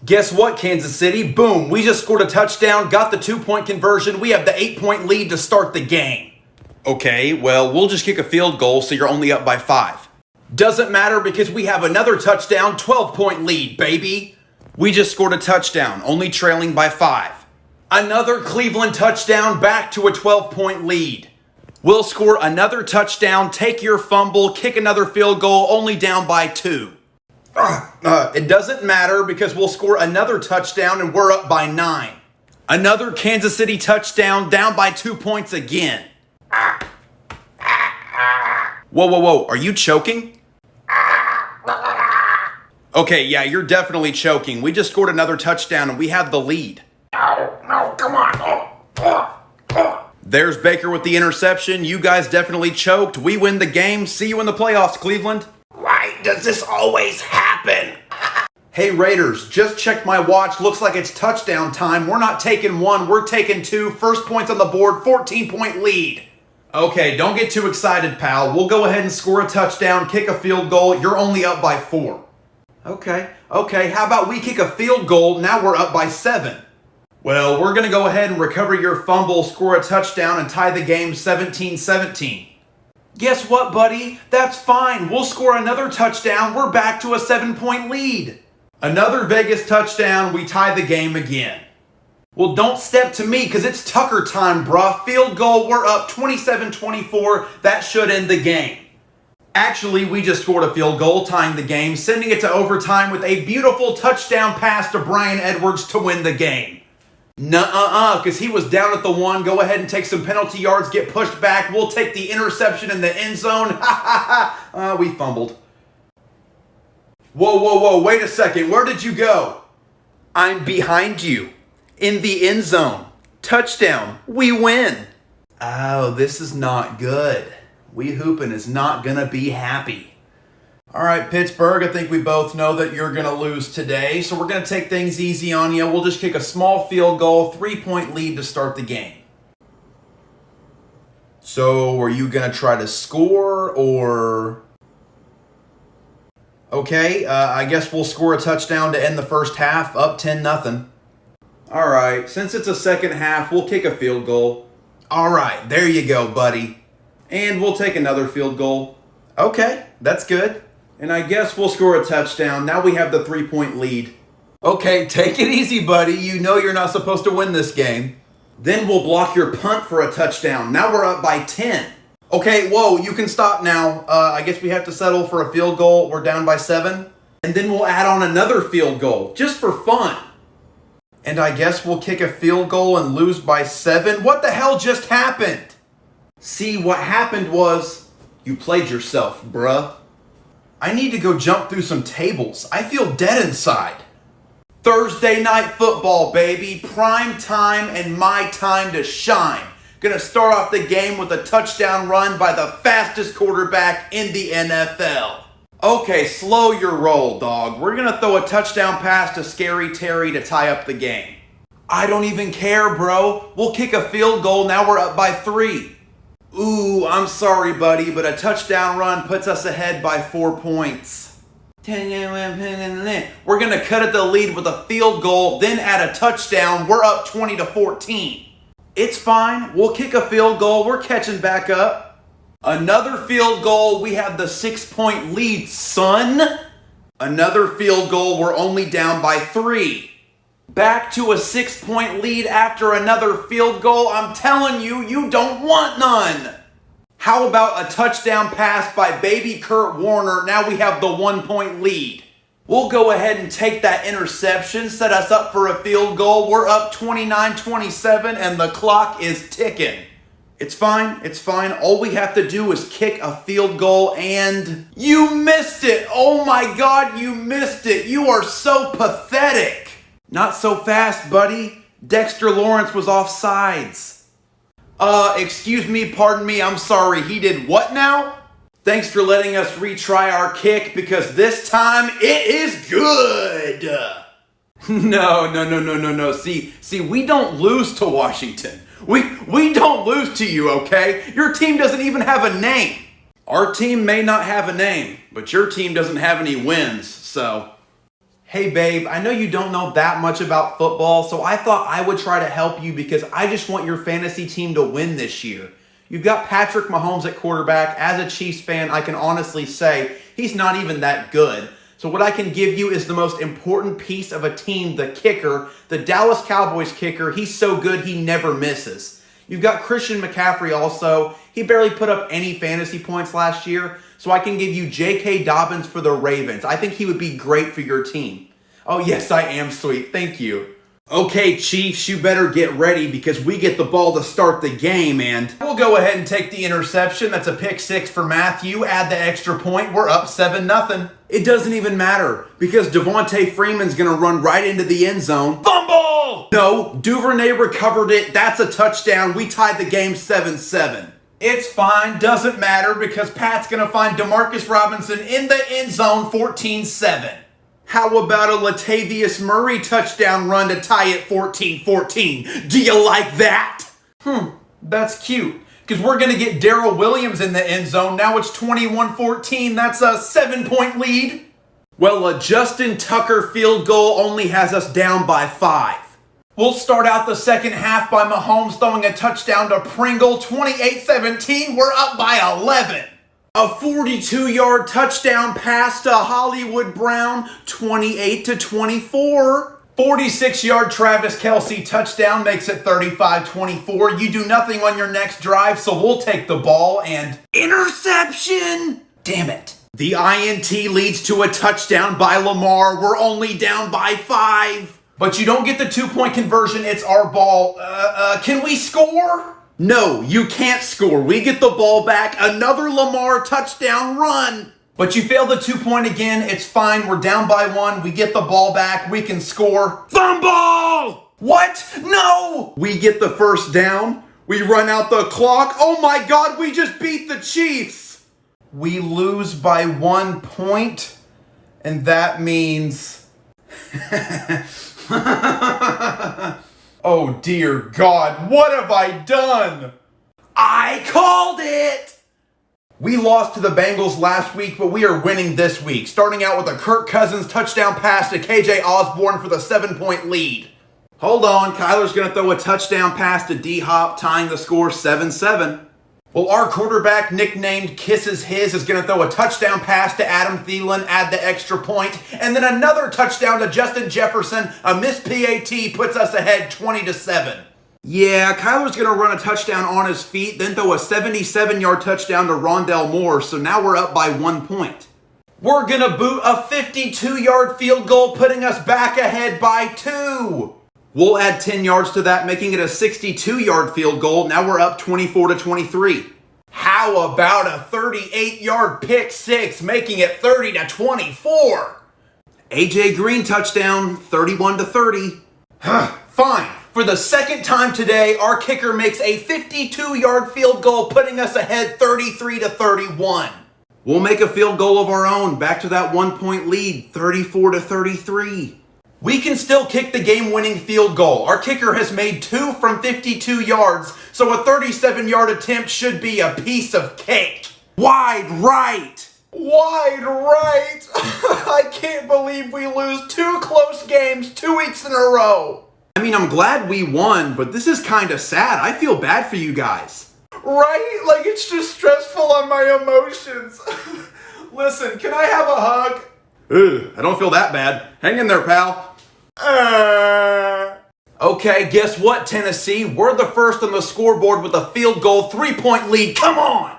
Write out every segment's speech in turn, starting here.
Guess what, Kansas City? Boom, we just scored a touchdown, got the 2-point conversion. We have the 8-point lead to start the game. Okay, well, we'll just kick a field goal so you're only up by 5. Doesn't matter because we have another touchdown, 12-point lead, baby. We just scored a touchdown, only trailing by 5. Another Cleveland touchdown, back to a 12-point lead. We'll score another touchdown, take your fumble, kick another field goal, only down by 2. It doesn't matter because we'll score another touchdown and we're up by 9. Another Kansas City touchdown, down by 2 points again. Whoa, are you choking? Okay, yeah, you're definitely choking. We just scored another touchdown and we have the lead. No, come on. There's Baker with the interception. You guys definitely choked. We win the game. See you in the playoffs, Cleveland. Why does this always happen? Hey Raiders, just checked my watch. Looks like it's touchdown time. We're not taking 1, we're taking 2. First points on the board, 14-point lead. Okay, don't get too excited, pal. We'll go ahead and score a touchdown, kick a field goal. You're only up by 4. Okay, how about we kick a field goal? Now we're up by 7. Well, we're going to go ahead and recover your fumble, score a touchdown, and tie the game 17-17. Guess what, buddy? That's fine. We'll score another touchdown. We're back to a 7-point lead. Another Vegas touchdown. We tie the game again. Well, don't step to me because it's Tucker time, bruh. Field goal. We're up 27-24. That should end the game. Actually, we just scored a field goal, tying the game, sending it to overtime with a beautiful touchdown pass to Bryan Edwards to win the game. Nuh-uh-uh, because he was down at the 1. Go ahead and take some penalty yards, get pushed back. We'll take the interception in the end zone. We fumbled. Whoa, wait a second. Where did you go? I'm behind you. In the end zone. Touchdown. We win. Oh, this is not good. We Hoopin' is not going to be happy. All right, Pittsburgh, I think we both know that you're going to lose today, so we're going to take things easy on you. We'll just kick a small field goal, 3-point lead to start the game. So, are you going to try to score, or... Okay, I guess we'll score a touchdown to end the first half, up 10-0. All right, since it's a second half, we'll kick a field goal. All right, there you go, buddy. And we'll take another field goal. Okay, that's good. And I guess we'll score a touchdown. Now we have the 3-point lead. Okay, take it easy, buddy. You know you're not supposed to win this game. Then we'll block your punt for a touchdown. Now we're up by 10. Okay, whoa, you can stop now. I guess we have to settle for a field goal. We're down by 7. And then we'll add on another field goal, just for fun. And I guess we'll kick a field goal and lose by 7. What the hell just happened? See, what happened was you played yourself, bruh. I need to go jump through some tables. I feel dead inside. Thursday night football, baby. Prime time and my time to shine. Gonna start off the game with a touchdown run by the fastest quarterback in the NFL. Okay, slow your roll, dog. We're gonna throw a touchdown pass to Scary Terry to tie up the game. I don't even care, bro. We'll kick a field goal. Now we're up by 3. Ooh, I'm sorry, buddy, but a touchdown run puts us ahead by 4 points. We're going to cut at the lead with a field goal, then add a touchdown. We're up 20-14. It's fine. We'll kick a field goal. We're catching back up. Another field goal. We have the 6-point lead, son. Another field goal. We're only down by 3. Back to a 6-point lead after another field goal. I'm telling you, you don't want none. How about a touchdown pass by baby Kurt Warner? Now we have the 1-point lead. We'll go ahead and take that interception, set us up for a field goal. We're up 29-27 and the clock is ticking. It's fine. All we have to do is kick a field goal and... You missed it! Oh my God, you missed it! You are so pathetic! Not so fast, buddy. Dexter Lawrence was offsides. Excuse me, pardon me, I'm sorry. He did what now? Thanks for letting us retry our kick because this time it is good. No. See, we don't lose to Washington. We don't lose to you, okay? Your team doesn't even have a name. Our team may not have a name, but your team doesn't have any wins, so... Hey babe, I know you don't know that much about football, so I thought I would try to help you because I just want your fantasy team to win this year. You've got Patrick Mahomes at quarterback. As a Chiefs fan, I can honestly say he's not even that good. So what I can give you is the most important piece of a team, the kicker, the Dallas Cowboys kicker. He's so good he never misses. You've got Christian McCaffrey also. He barely put up any fantasy points last year, so I can give you J.K. Dobbins for the Ravens. I think he would be great for your team. Oh yes, I am sweet. Thank you. Okay, Chiefs, you better get ready because we get the ball to start the game, and we'll go ahead and take the interception. That's a pick six for Matthew. Add the extra point. We're up 7-0. It doesn't even matter because Devontae Freeman's going to run right into the end zone. Fumble! No, Duvernay recovered it. That's a touchdown. We tied the game 7-7. It's fine. Doesn't matter because Pat's going to find Demarcus Robinson in the end zone 14-7. How about a Latavius Murray touchdown run to tie it 14-14? Do you like that? That's cute. Because we're going to get Darrell Williams in the end zone. Now it's 21-14. That's a 7-point lead. Well, a Justin Tucker field goal only has us down by 5. We'll start out the second half by Mahomes throwing a touchdown to Pringle. 28-17. We're up by 11. A 42-yard touchdown pass to Hollywood Brown, 28-24. 46-yard Travis Kelce touchdown makes it 35-24. You do nothing on your next drive, so we'll take the ball and interception! Damn it. The INT leads to a touchdown by Lamar. We're only down by 5. But you don't get the 2-point conversion. It's our ball. Can we score? No, you can't score. We get the ball back. Another Lamar touchdown run. But you fail the 2-point again. It's fine. We're down by 1. We get the ball back. We can score. Fumble! What? No! We get the first down. We run out the clock. Oh my God, we just beat the Chiefs. We lose by 1 point. And that means... Oh dear God, what have I done? I called it! We lost to the Bengals last week, but we are winning this week. Starting out with a Kirk Cousins touchdown pass to KJ Osborne for the 7-point lead. Hold on, Kyler's going to throw a touchdown pass to D-Hop, tying the score 7-7. Well, our quarterback, nicknamed Kisses His, is going to throw a touchdown pass to Adam Thielen, add the extra point, and then another touchdown to Justin Jefferson. A missed PAT puts us ahead 20-7. Yeah, Kyler's going to run a touchdown on his feet, then throw a 77-yard touchdown to Rondell Moore, so now we're up by 1 point. We're going to boot a 52-yard field goal, putting us back ahead by 2. We'll add 10 yards to that, making it a 62-yard field goal. Now we're up 24-23. How about a 38-yard pick six, making it 30-24? AJ Green touchdown, 31-30. Fine. For the second time today, our kicker makes a 52-yard field goal, putting us ahead 33-31. We'll make a field goal of our own, back to that 1-point lead, 34-33. We can still kick the game-winning field goal. Our kicker has made 2 from 52 yards, so a 37-yard attempt should be a piece of cake. Wide right! Wide right! I can't believe we lose 2 close games 2 weeks in a row. I mean, I'm glad we won, but this is kind of sad. I feel bad for you guys. Right? Like, it's just stressful on my emotions. Listen, can I have a hug? I don't feel that bad. Hang in there, pal. Okay, guess what, Tennessee? We're the first on the scoreboard with a field goal 3-point lead. Come on!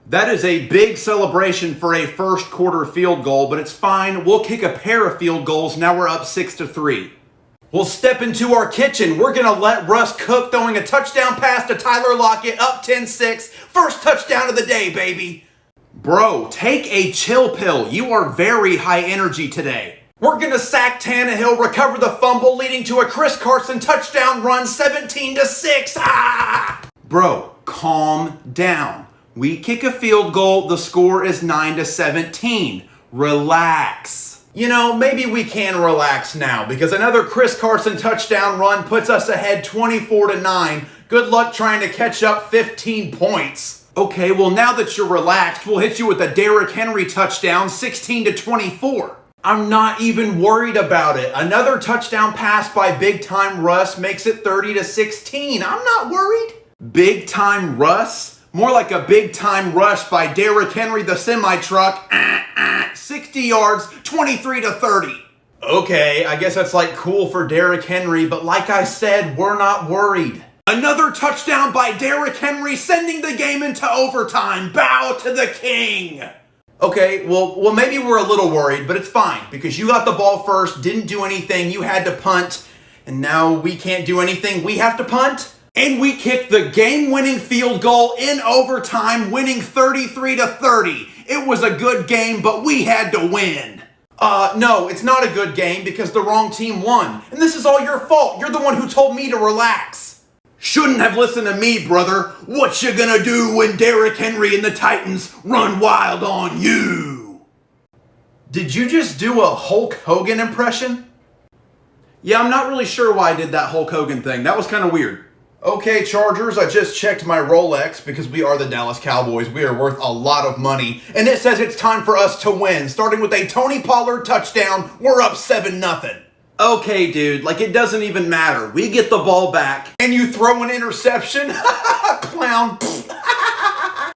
That is a big celebration for a first quarter field goal, but it's fine. We'll kick a pair of field goals. Now we're up 6-3. We'll step into our kitchen. We're going to let Russ cook, throwing a touchdown pass to Tyler Lockett, up 10-6. First touchdown of the day, baby. Bro, take a chill pill. You are very high energy today. We're going to sack Tannehill, recover the fumble, leading to a Chris Carson touchdown run, 17-6. Bro, calm down. We kick a field goal. The score is 9-17. Relax. You know, maybe we can relax now because another Chris Carson touchdown run puts us ahead 24-9. Good luck trying to catch up 15 points. Okay, well now that you're relaxed, we'll hit you with a Derrick Henry touchdown, 16-24. I'm not even worried about it. Another touchdown pass by Big Time Russ makes it 30-16. I'm not worried. Big Time Russ? More like a big time rush by Derrick Henry the semi-truck. 60 yards, 23-30. Okay, I guess that's like cool for Derrick Henry, but like I said, we're not worried. Another touchdown by Derrick Henry, sending the game into overtime. Bow to the king. Okay, well, maybe we're a little worried, but it's fine because you got the ball first, didn't do anything, you had to punt, and now we can't do anything. We have to punt. And we kicked the game-winning field goal in overtime, winning 33-30. It was a good game, but we had to win. No, it's not a good game because the wrong team won. And this is all your fault. You're the one who told me to relax. Shouldn't have listened to me, brother. What you gonna do when Derrick Henry and the Titans run wild on you? Did you just do a Hulk Hogan impression? Yeah, I'm not really sure why I did that Hulk Hogan thing. That was kind of weird. Okay, Chargers, I just checked my Rolex because we are the Dallas Cowboys. We are worth a lot of money. And it says it's time for us to win. Starting with a Tony Pollard touchdown, we're up 7-0. Okay, dude, like it doesn't even matter. We get the ball back. And you throw an interception? Clown.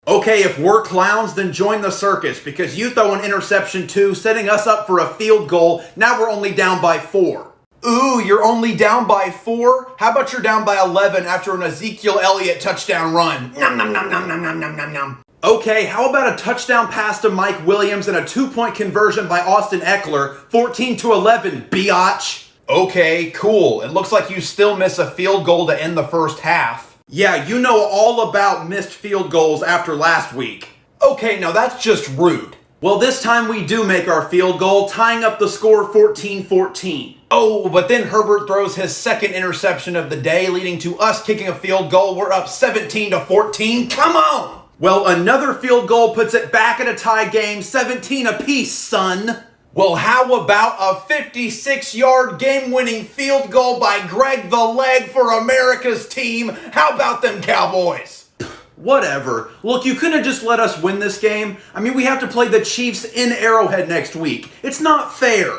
Okay, if we're clowns, then join the circus because you throw an interception too, setting us up for a field goal. Now we're only down by 4. Ooh, you're only down by 4? How about you're down by 11 after an Ezekiel Elliott touchdown run? Nom, nom, nom, nom, nom, nom, nom, nom, nom. Okay, how about a touchdown pass to Mike Williams and a 2-point conversion by Austin Eckler? 14-11, biatch. Okay, cool. It looks like you still miss a field goal to end the first half. Yeah, you know all about missed field goals after last week. Okay, now that's just rude. Well, this time we do make our field goal, tying up the score 14-14. Oh, but then Herbert throws his second interception of the day, leading to us kicking a field goal. We're up 17-14. Come on! Well, another field goal puts it back at a tie game, 17 apiece, son. Well, how about a 56-yard game-winning field goal by Greg the Leg for America's team? How about them Cowboys? Whatever. Look, you couldn't have just let us win this game. I mean, we have to play the Chiefs in Arrowhead next week. It's not fair.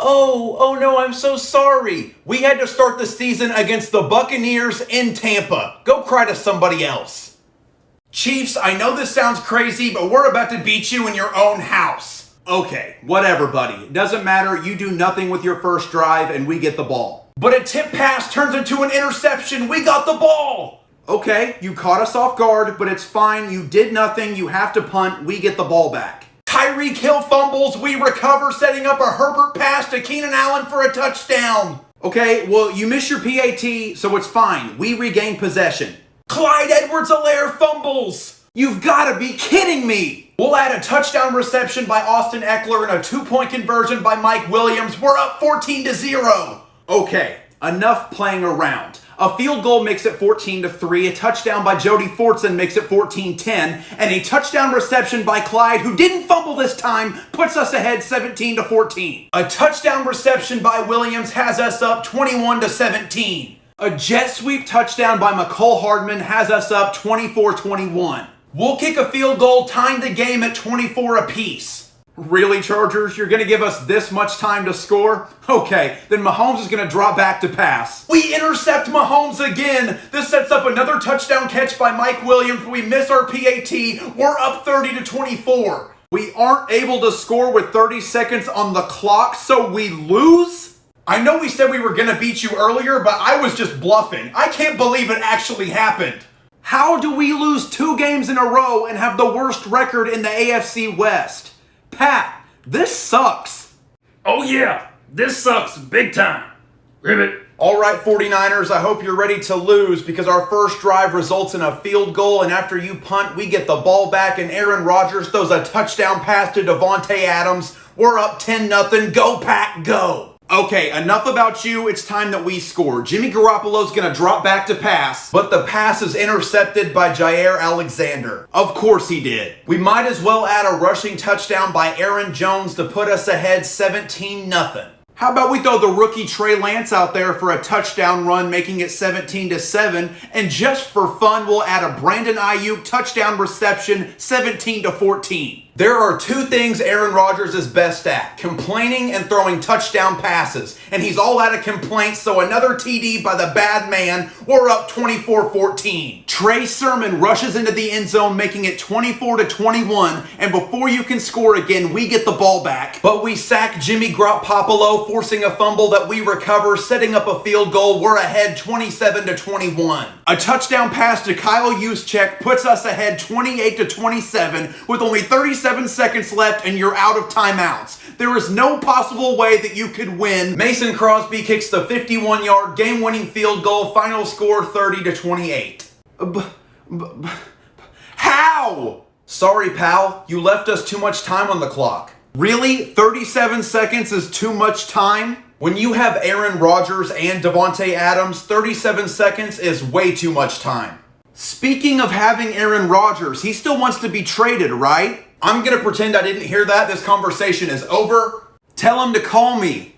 Oh no, I'm so sorry. We had to start the season against the Buccaneers in Tampa. Go cry to somebody else. Chiefs, I know this sounds crazy, but we're about to beat you in your own house. Okay, whatever, buddy. It doesn't matter. You do nothing with your first drive and we get the ball. But a tip pass turns into an interception. We got the ball. Okay, you caught us off guard, but it's fine. You did nothing. You have to punt. We get the ball back. Tyreek Hill fumbles, we recover, setting up a Herbert pass to Keenan Allen for a touchdown. Okay, well, you miss your PAT, so it's fine. We regain possession. Clyde Edwards-Helaire fumbles. You've got to be kidding me. We'll add a touchdown reception by Austin Eckler and a 2-point conversion by Mike Williams. We're up 14-0. Okay, enough playing around. A field goal makes it 14-3, a touchdown by Jody Fortson makes it 14-10, and a touchdown reception by Clyde, who didn't fumble this time, puts us ahead 17-14. A touchdown reception by Williams has us up 21-17. A jet sweep touchdown by McCole Hardman has us up 24-21. We'll kick a field goal, tying the game at 24 apiece. Really, Chargers? You're going to give us this much time to score? Okay, then Mahomes is going to drop back to pass. We intercept Mahomes again. This sets up another touchdown catch by Mike Williams. We miss our PAT. We're up 30-24. We aren't able to score with 30 seconds on the clock, so we lose? I know we said we were going to beat you earlier, but I was just bluffing. I can't believe it actually happened. How do we lose 2 games in a row and have the worst record in the AFC West? Pat, this sucks. Oh yeah, this sucks big time. Ribbit. All right, 49ers, I hope you're ready to lose because our first drive results in a field goal, and after you punt, we get the ball back, and Aaron Rodgers throws a touchdown pass to Devontae Adams. We're up 10-0. Go, Pack, go. Okay, enough about you. It's time that we score. Jimmy Garoppolo's going to drop back to pass, but the pass is intercepted by Jair Alexander. Of course he did. We might as well add a rushing touchdown by Aaron Jones to put us ahead 17-0. How about we throw the rookie Trey Lance out there for a touchdown run, making it 17-7, and just for fun, we'll add a Brandon Ayuk touchdown reception, 17-14. There are two things Aaron Rodgers is best at: complaining and throwing touchdown passes. And he's all out of complaints, so another TD by the bad man. We're up 24-14. Trey Sermon rushes into the end zone, making it 24-21. And before you can score again, we get the ball back. But we sack Jimmy Garoppolo, forcing a fumble that we recover, setting up a field goal. We're ahead 27-21. A touchdown pass to Kyle Juszczyk puts us ahead 28-27 with only 37 seconds left, and you're out of timeouts. There is no possible way that you could win. Mason Crosby kicks the 51-yard game-winning field goal. Final score 30-28. How? Sorry, pal. You left us too much time on the clock. Really? 37 seconds is too much time? When you have Aaron Rodgers and Davante Adams, 37 seconds is way too much time. Speaking of having Aaron Rodgers, he still wants to be traded, right? I'm going to pretend I didn't hear that. This conversation is over. Tell him to call me.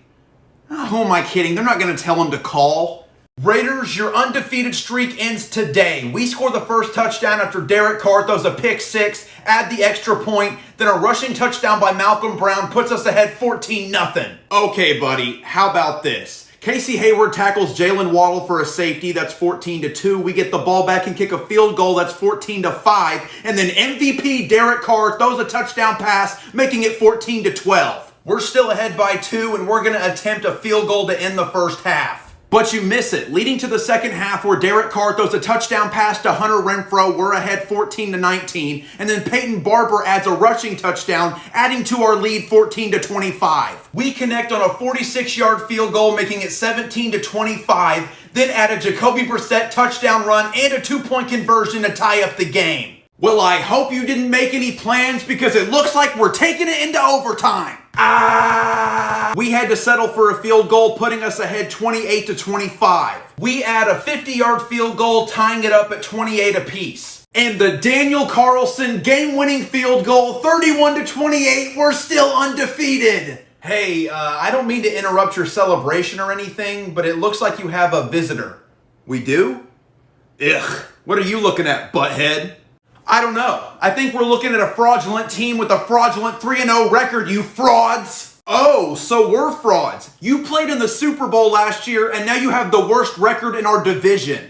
Oh, who am I kidding? They're not going to tell him to call. Raiders, your undefeated streak ends today. We score the first touchdown after Derek Carr throws a pick six, add the extra point, then a rushing touchdown by Malcolm Brown puts us ahead 14-0. Okay, buddy, how about this? Casey Hayward tackles Jalen Waddle for a safety. That's 14-2. We get the ball back and kick a field goal. That's 14-5. And then MVP Derek Carr throws a touchdown pass, making it 14-12. We're still ahead by 2, and we're going to attempt a field goal to end the first half. But you miss it, leading to the second half where Derek Carr throws a touchdown pass to Hunter Renfrow. We're ahead 14-19, and then Peyton Barber adds a rushing touchdown, adding to our lead 14-25. We connect on a 46-yard field goal, making it 17-25, then add a Jacoby Brissett touchdown run and a 2-point conversion to tie up the game. Well, I hope you didn't make any plans, because it looks like we're taking it into overtime. We had to settle for a field goal, putting us ahead 28-25. We add a 50-yard field goal, tying it up at 28 apiece. And the Daniel Carlson game-winning field goal, 31-28. We're still undefeated. Hey, I don't mean to interrupt your celebration or anything, but it looks like you have a visitor. We do? Ugh. What are you looking at, butthead? I don't know. I think we're looking at a fraudulent team with a fraudulent 3-0 record, you frauds. Oh, so we're frauds. You played in the Super Bowl last year, and now you have the worst record in our division.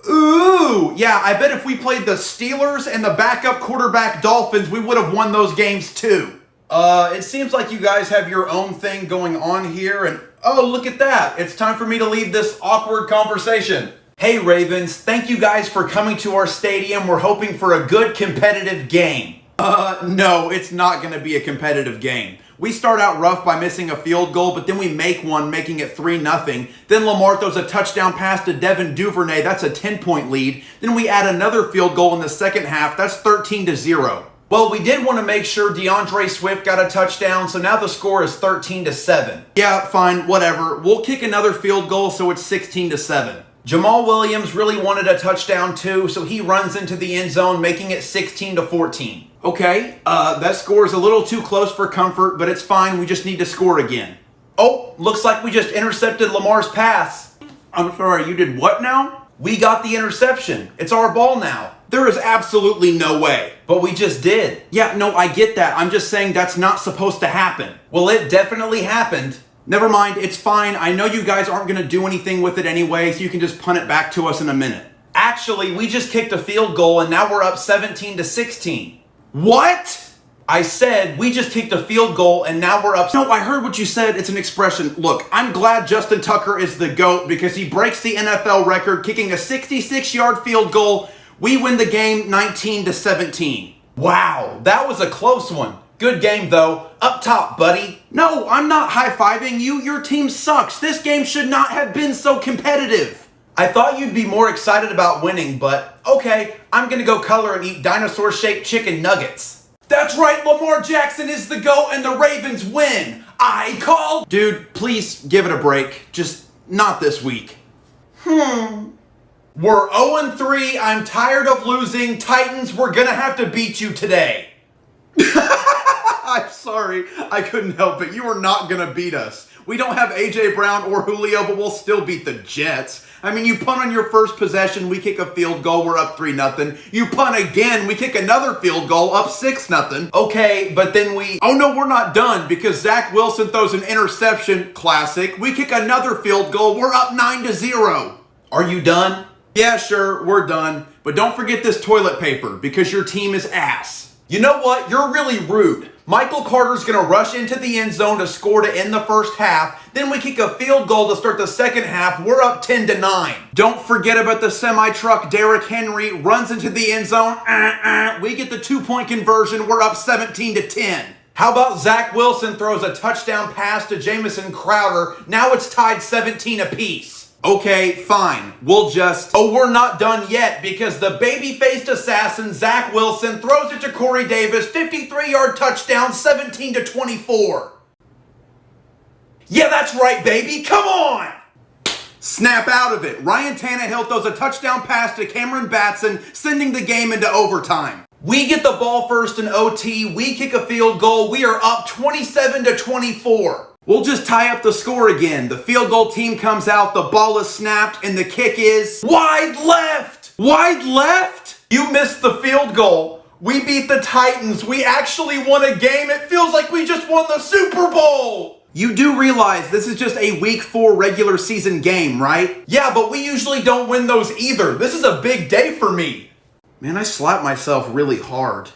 Ooh, yeah, I bet if we played the Steelers and the backup quarterback Dolphins, we would have won those games too. It seems like you guys have your own thing going on here, and oh, look at that. It's time for me to leave this awkward conversation. Hey Ravens, thank you guys for coming to our stadium. We're hoping for a good competitive game. No, it's not going to be a competitive game. We start out rough by missing a field goal, but then we make one, making it 3-0. Then Lamar throws a touchdown pass to Devin Duvernay. That's a 10-point lead. Then we add another field goal in the second half. That's 13-0. Well, we did want to make sure DeAndre Swift got a touchdown, so now the score is 13-7. Yeah, fine, whatever. We'll kick another field goal, so it's 16-7. Jamal Williams really wanted a touchdown too, so he runs into the end zone, making it 16-14. Okay, that score is a little too close for comfort, but it's fine. We just need to score again. Oh, looks like we just intercepted Lamar's pass. I'm sorry, you did what now? We got the interception. It's our ball now. There is absolutely no way. But we just did. Yeah, no, I get that. I'm just saying that's not supposed to happen. Well, it definitely happened. Never mind, it's fine. I know you guys aren't going to do anything with it anyway, so you can just punt it back to us in a minute. Actually, we just kicked a field goal, and now we're up 17-16. What? I said we just kicked a field goal, and now we're up... No, I heard what you said. It's an expression. Look, I'm glad Justin Tucker is the GOAT because he breaks the NFL record, kicking a 66-yard field goal. We win the game 19-17. Wow, that was a close one. Good game, though. Up top, buddy. No, I'm not high-fiving you. Your team sucks. This game should not have been so competitive. I thought you'd be more excited about winning, but okay, I'm going to go color and eat dinosaur-shaped chicken nuggets. That's right, Lamar Jackson is the GOAT and the Ravens win. I call... Dude, please give it a break. Just not this week. We're 0-3. I'm tired of losing. Titans, we're going to have to beat you today. I'm sorry, I couldn't help it. You are not going to beat us. We don't have A.J. Brown or Julio, but we'll still beat the Jets. I mean, you punt on your first possession, we kick a field goal, we're up 3-0. You punt again, we kick another field goal, up 6-0. Okay, but then oh no, we're not done because Zach Wilson throws an interception, classic. We kick another field goal, we're up 9-0. Are you done? Yeah, sure, we're done. But don't forget this toilet paper because your team is ass. You know what? You're really rude. Michael Carter's going to rush into the end zone to score to end the first half. Then we kick a field goal to start the second half. We're up 10-9. Don't forget about the semi-truck. Derrick Henry runs into the end zone. We get the 2-point conversion. We're up 17-10. How about Zach Wilson throws a touchdown pass to Jamison Crowder? Now it's tied 17 apiece. Okay, fine. We're not done yet because the baby-faced assassin, Zach Wilson, throws it to Corey Davis, 53-yard touchdown, 17-24. Yeah, that's right, baby. Come on! Snap out of it. Ryan Tannehill throws a touchdown pass to Cameron Batson, sending the game into overtime. We get the ball first in OT. We kick a field goal. We are up 27-24. We'll just tie up the score again. The field goal team comes out, the ball is snapped, and the kick is wide left! Wide left? You missed the field goal. We beat the Titans. We actually won a game. It feels like we just won the Super Bowl. You do realize this is just a week 4 regular season game, right? Yeah, but we usually don't win those either. This is a big day for me. Man, I slapped myself really hard.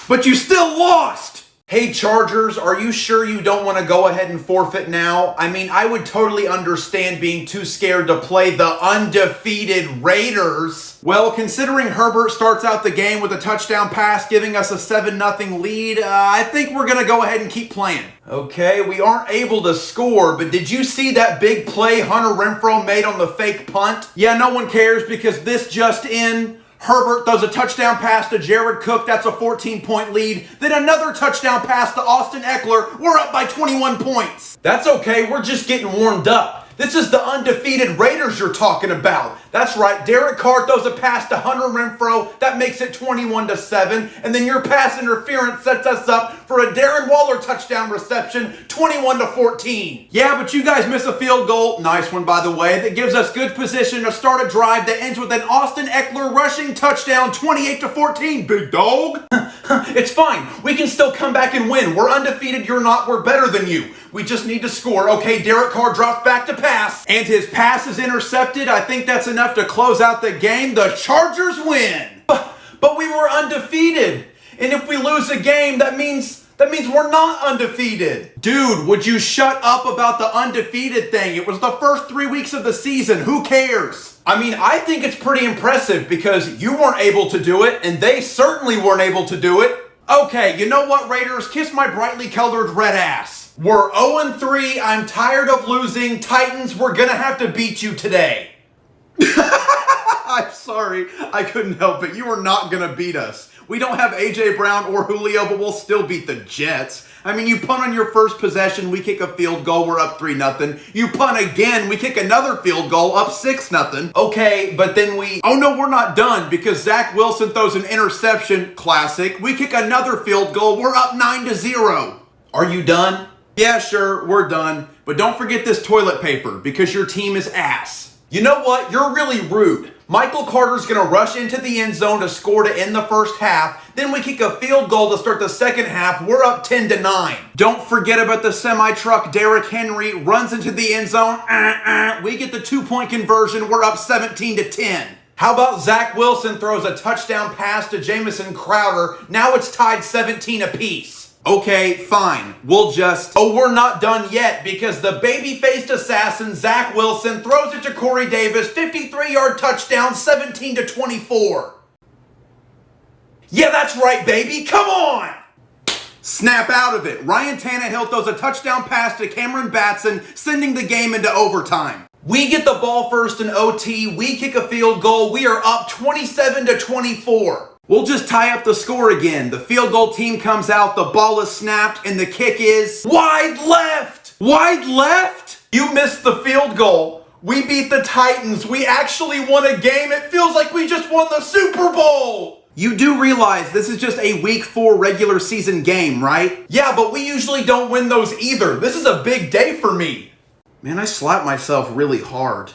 But you still lost! Hey Chargers, are you sure you don't want to go ahead and forfeit now? I mean, I would totally understand being too scared to play the undefeated Raiders. Well, considering Herbert starts out the game with a touchdown pass giving us a 7-0 lead, I think we're going to go ahead and keep playing. Okay, we aren't able to score, but did you see that big play Hunter Renfrow made on the fake punt? Yeah, no one cares because this just in. Herbert throws a touchdown pass to Jared Cook. That's a 14-point lead. Then another touchdown pass to Austin Eckler. We're up by 21 points. That's okay. We're just getting warmed up. This is the undefeated Raiders you're talking about. That's right. Derek Carr throws a pass to Hunter Renfrow. That makes it 21-7. And then your pass interference sets us up for a Darren Waller touchdown reception, 21-14. Yeah, but you guys miss a field goal. Nice one, by the way. That gives us good position to start a drive that ends with an Austin Eckler rushing touchdown, 28-14. Big dog. It's fine. We can still come back and win. We're undefeated. You're not. We're better than you. We just need to score. Okay, Derek Carr drops back to pass, and his pass is intercepted. I think that's enough to close out the game. The Chargers win. But we were undefeated. And if we lose a game, that means we're not undefeated. Dude, would you shut up about the undefeated thing? It was the first 3 weeks of the season. Who cares? I mean, I think it's pretty impressive because you weren't able to do it, and they certainly weren't able to do it. Okay, you know what, Raiders? Kiss my brightly colored red ass. We're 0-3. I'm tired of losing. Titans, we're going to have to beat you today. I'm sorry. I couldn't help it. You are not going to beat us. We don't have A.J. Brown or Julio, but we'll still beat the Jets. I mean, you punt on your first possession, we kick a field goal, we're up 3-0. You punt again, we kick another field goal, up 6-0. Okay, but then oh no, we're not done because Zach Wilson throws an interception, classic. We kick another field goal, we're up 9-0. Are you done? Yeah, sure, we're done. But don't forget this toilet paper because your team is ass. You know what? You're really rude. Michael Carter's going to rush into the end zone to score to end the first half. Then we kick a field goal to start the second half. We're up 10-9. Don't forget about the semi-truck. Derrick Henry runs into the end zone. We get the 2-point conversion. We're up 17-10. How about Zach Wilson throws a touchdown pass to Jamison Crowder? Now it's tied 17 apiece. Okay, fine. We're not done yet because the baby-faced assassin, Zach Wilson, throws it to Corey Davis, 53-yard touchdown, 17-24. Yeah, that's right, baby. Come on! Snap out of it. Ryan Tannehill throws a touchdown pass to Cameron Batson, sending the game into overtime. We get the ball first in OT. We kick a field goal. We are up 27-24. We'll just tie up the score again. The field goal team comes out, the ball is snapped, and the kick is wide left! Wide left? You missed the field goal. We beat the Titans. We actually won a game. It feels like we just won the Super Bowl. You do realize this is just a week 4 regular season game, right? Yeah, but we usually don't win those either. This is a big day for me. Man, I slapped myself really hard.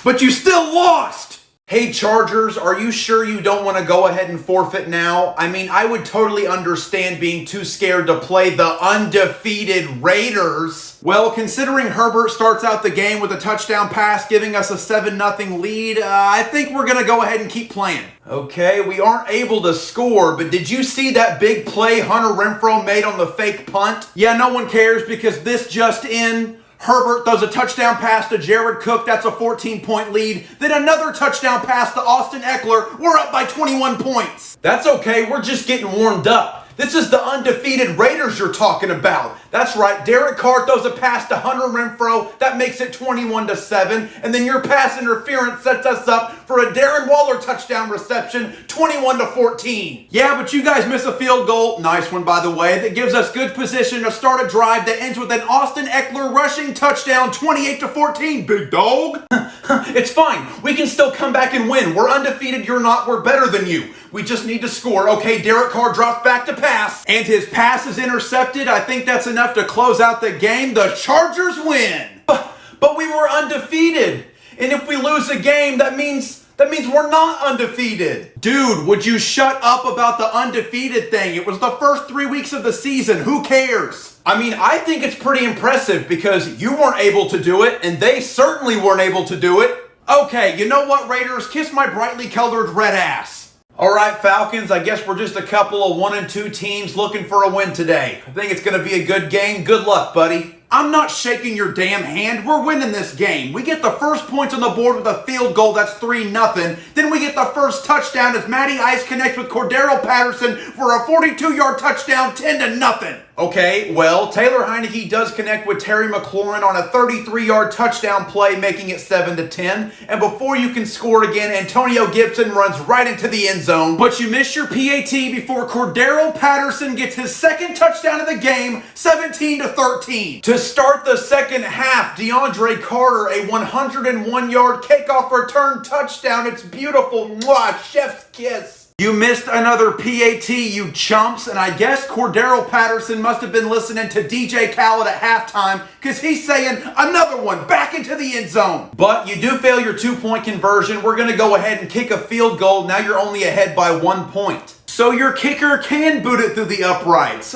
But you still lost! Hey Chargers, are you sure you don't want to go ahead and forfeit now? I mean, I would totally understand being too scared to play the undefeated Raiders. Well, considering Herbert starts out the game with a touchdown pass giving us a 7-0 lead, I think we're going to go ahead and keep playing. Okay, we aren't able to score, but did you see that big play Hunter Renfrow made on the fake punt? Yeah, no one cares because this just in. Herbert throws a touchdown pass to Jared Cook. That's a 14-point lead. Then another touchdown pass to Austin Eckler. We're up by 21 points. That's okay. We're just getting warmed up. This is the undefeated Raiders you're talking about. That's right. Derek Carr throws a pass to Hunter Renfrow. That makes it 21-7. And then your pass interference sets us up for a Darren Waller touchdown reception, 21-14. Yeah, but you guys miss a field goal. Nice one, by the way. That gives us good position to start a drive that ends with an Austin Eckler rushing touchdown, 28-14. Big dog. It's fine. We can still come back and win. We're undefeated. You're not. We're better than you. We just need to score. Okay, Derek Carr drops back to pass, and his pass is intercepted. I think that's enough to close out the game. The Chargers win. But we were undefeated. And if we lose a game, that means we're not undefeated. Dude, would you shut up about the undefeated thing? It was the first 3 weeks of the season. Who cares? I mean, I think it's pretty impressive because you weren't able to do it, and they certainly weren't able to do it. Okay, you know what, Raiders? Kiss my brightly colored red ass. All right, Falcons, I guess we're just a couple of 1 and 2 teams looking for a win today. I think it's going to be a good game. Good luck, buddy. I'm not shaking your damn hand. We're winning this game. We get the first points on the board with a field goal. That's 3-0. Then we get the first touchdown as Matty Ice connects with Cordero Patterson for a 42-yard touchdown, 10-0. Okay, well, Taylor Heineke does connect with Terry McLaurin on a 33-yard touchdown play, making it 7-10. And before you can score again, Antonio Gibson runs right into the end zone. But you miss your PAT before Cordero Patterson gets his second touchdown of the game, 17-13. To start the second half, DeAndre Carter, a 101-yard kickoff return touchdown. It's beautiful. Mwah, chef's kiss. You missed another PAT, you chumps, and I guess Cordero Patterson must have been listening to DJ Khaled at halftime because he's saying another one back into the end zone. But you do fail your 2-point conversion. We're going to go ahead and kick a field goal. Now you're only ahead by 1 point. So your kicker can boot it through the uprights.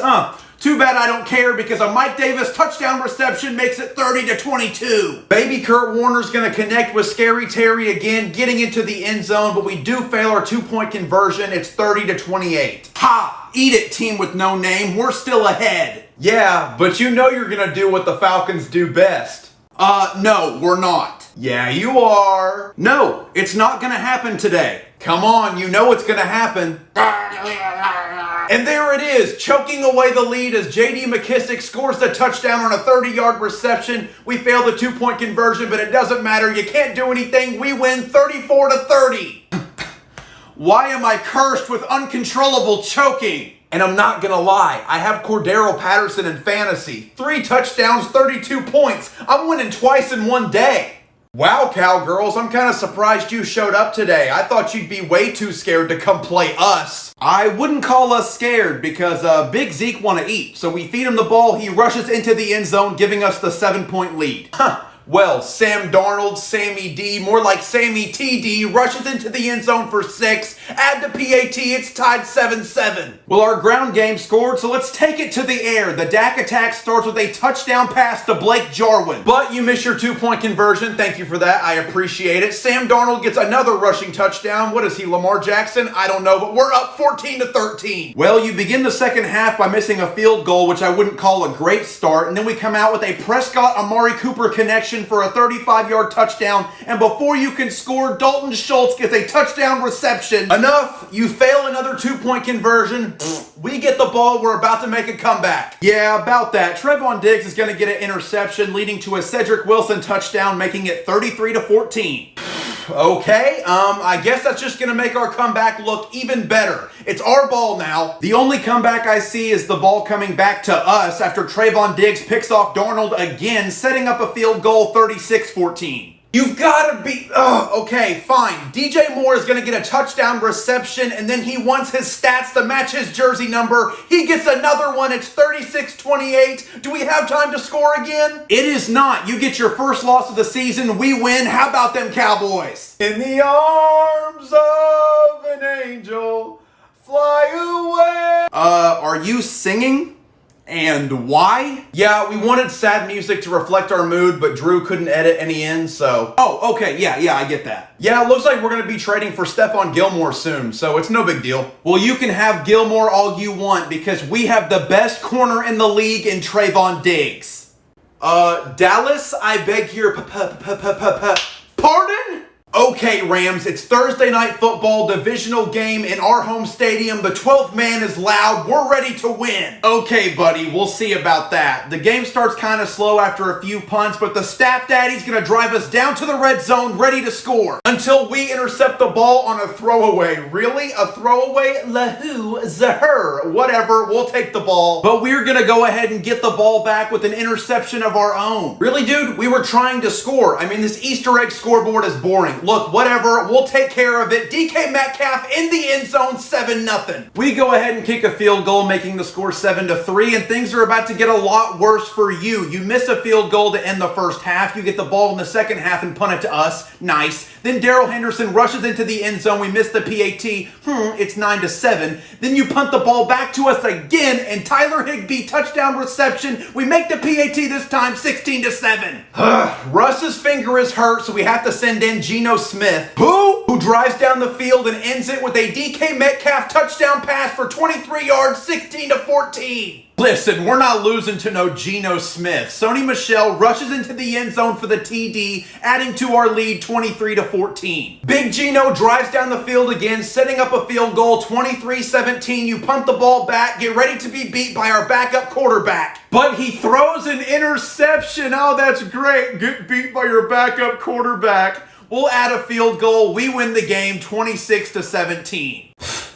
Too bad I don't care because a Mike Davis touchdown reception makes it 30-22. Baby Kurt Warner's going to connect with Scary Terry again, getting into the end zone, but we do fail our 2-point conversion. It's 30-28. Ha! Eat it, team with no name. We're still ahead. Yeah, but you know you're going to do what the Falcons do best. No, we're not. Yeah, you are. No, it's not going to happen today. Come on, you know it's going to happen. And there it is, choking away the lead as J.D. McKissick scores the touchdown on a 30-yard reception. We fail the 2-point conversion, but it doesn't matter. You can't do anything. We win 34-30. Why am I cursed with uncontrollable choking? And I'm not going to lie, I have Cordero Patterson in fantasy. 3 touchdowns, 32 points. I'm winning twice in one day. Wow, Cowgirls, I'm kind of surprised you showed up today. I thought you'd be way too scared to come play us. I wouldn't call us scared because Big Zeke want to eat. So we feed him the ball, he rushes into the end zone, giving us the 7-point lead. Well, Sam Darnold, Sammy D, more like Sammy TD, rushes into the end zone for 6. Add the PAT, it's tied 7-7. Well, our ground game scored, so let's take it to the air. The Dak attack starts with a touchdown pass to Blake Jarwin. But you miss your 2-point conversion. Thank you for that. I appreciate it. Sam Darnold gets another rushing touchdown. What is he, Lamar Jackson? I don't know, but we're up 14-13. Well, you begin the second half by missing a field goal, which I wouldn't call a great start, and then we come out with a Prescott-Amari Cooper connection for a 35-yard touchdown, and before you can score, Dalton Schultz gets a touchdown reception. Enough! You fail another 2-point conversion. We get the ball, we're about to make a comeback. Yeah, about that. Trevon Diggs is going to get an interception, leading to a Cedric Wilson touchdown, making it 33-14. Okay, I guess that's just going to make our comeback look even better. It's our ball now. The only comeback I see is the ball coming back to us after Trevon Diggs picks off Darnold again, setting up a field goal 36-14. You've got to be... okay, fine. DJ Moore is going to get a touchdown reception, and then he wants his stats to match his jersey number. He gets another one. It's 36-28. Do we have time to score again? It is not. You get your first loss of the season. We win. How about them Cowboys? In the arms of an angel, fly away. Are you singing? And why? Yeah, we wanted sad music to reflect our mood, but Drew couldn't edit any in, so... Oh, okay, yeah, I get that. Yeah, it looks like we're going to be trading for Stephon Gilmore soon, so it's no big deal. Well, you can have Gilmore all you want, because we have the best corner in the league in Trayvon Diggs. Dallas, I beg your pardon? Okay, Rams, it's Thursday Night Football, divisional game in our home stadium. The 12th man is loud. We're ready to win. Okay, buddy, we'll see about that. The game starts kind of slow after a few punts, but the Staff Daddy's going to drive us down to the red zone, ready to score. Until we intercept the ball on a throwaway. Really? A throwaway? Lahu, Zahur, whatever, we'll take the ball. But we're going to go ahead and get the ball back with an interception of our own. Really, dude? We were trying to score. I mean, this Easter egg scoreboard is boring. Look, whatever, we'll take care of it. DK Metcalf in the end zone, 7-0. We go ahead and kick a field goal, making the score 7-3, and things are about to get a lot worse for you. You miss a field goal to end the first half. You get the ball in the second half and punt it to us. Nice. Then Darrell Henderson rushes into the end zone. We miss the PAT. It's 9-7. Then you punt the ball back to us again, and Tyler Higbee touchdown reception. We make the PAT this time, 16-7. Russ's finger is hurt, so we have to send in Geno Smith, who drives down the field and ends it with a DK Metcalf touchdown pass for 23 yards, 16-14. Listen, we're not losing to no Geno Smith. Sony Michel rushes into the end zone for the TD, adding to our lead 23-14. Big Geno drives down the field again, setting up a field goal, 23-17. You punt the ball back, get ready to be beat by our backup quarterback. But he throws an interception. Oh, that's great. Get beat by your backup quarterback. We'll add a field goal. We win the game 26-17.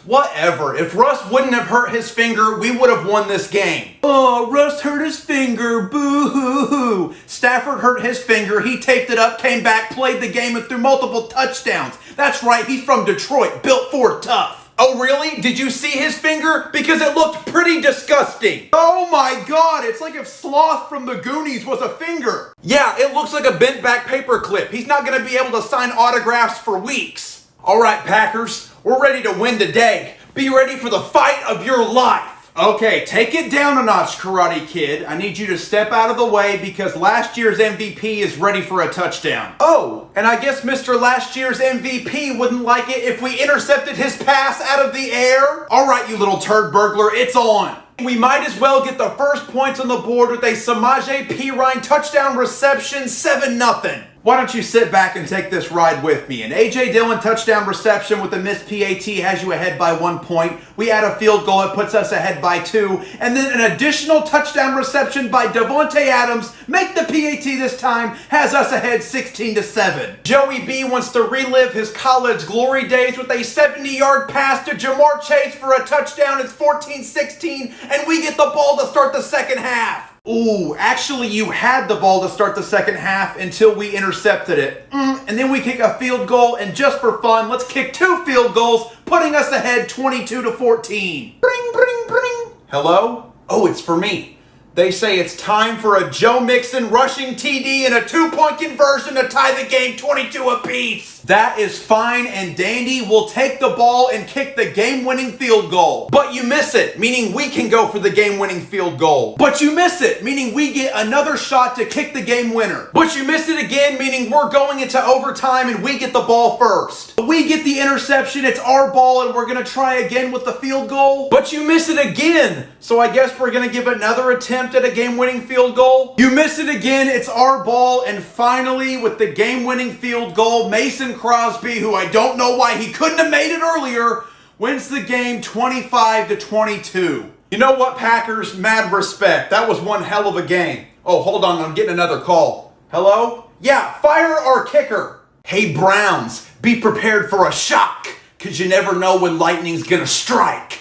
Whatever. If Russ wouldn't have hurt his finger, we would have won this game. Oh, Russ hurt his finger. Boo-hoo-hoo. Stafford hurt his finger. He taped it up, came back, played the game, and threw multiple touchdowns. That's right. He's from Detroit. Built for tough. Oh, really? Did you see his finger? Because it looked pretty disgusting. Oh my God, it's like if Sloth from the Goonies was a finger. Yeah, it looks like a bent back paper clip. He's not going to be able to sign autographs for weeks. All right, Packers, we're ready to win today. Be ready for the fight of your life. Okay, take it down a notch, Karate Kid. I need you to step out of the way because last year's MVP is ready for a touchdown. Oh, and I guess Mr. Last year's MVP wouldn't like it if we intercepted his pass out of the air. All right, you little turd burglar, it's on. We might as well get the first points on the board with a Samaje Perine touchdown reception, 7-0. Why don't you sit back and take this ride with me? An A.J. Dillon touchdown reception with a missed PAT has you ahead by 1 point. We add a field goal, it puts us ahead by 2. And then an additional touchdown reception by Devontae Adams, make the PAT this time, has us ahead 16-7. Joey B wants to relive his college glory days with a 70-yard pass to Jamar Chase for a touchdown. It's 14-16, and we get the ball to start the second half. Ooh, actually you had the ball to start the second half until we intercepted it. And then we kick a field goal, and just for fun, let's kick 2 field goals, putting us ahead 22-14. Bring, bring, bring. Hello? Oh, it's for me. They say it's time for a Joe Mixon rushing TD and a 2-point conversion to tie the game 22 apiece. That is fine and dandy. We'll take the ball and kick the game-winning field goal. But you miss it, meaning we can go for the game-winning field goal. But you miss it, meaning we get another shot to kick the game winner. But you missed it again, meaning we're going into overtime and we get the ball first. We get the interception, it's our ball, and we're going to try again with the field goal. But you miss it again. So I guess we're going to give another attempt at a game-winning field goal. You miss it again, it's our ball, and finally with the game-winning field goal, Mason Crosby, who I don't know why he couldn't have made it earlier, wins the game 25-22. You know what, Packers? Mad respect. That was one hell of a game. Oh, hold on, I'm getting another call. Hello? Yeah, fire our kicker. Hey, Browns, be prepared for a shock, because you never know when lightning's gonna strike.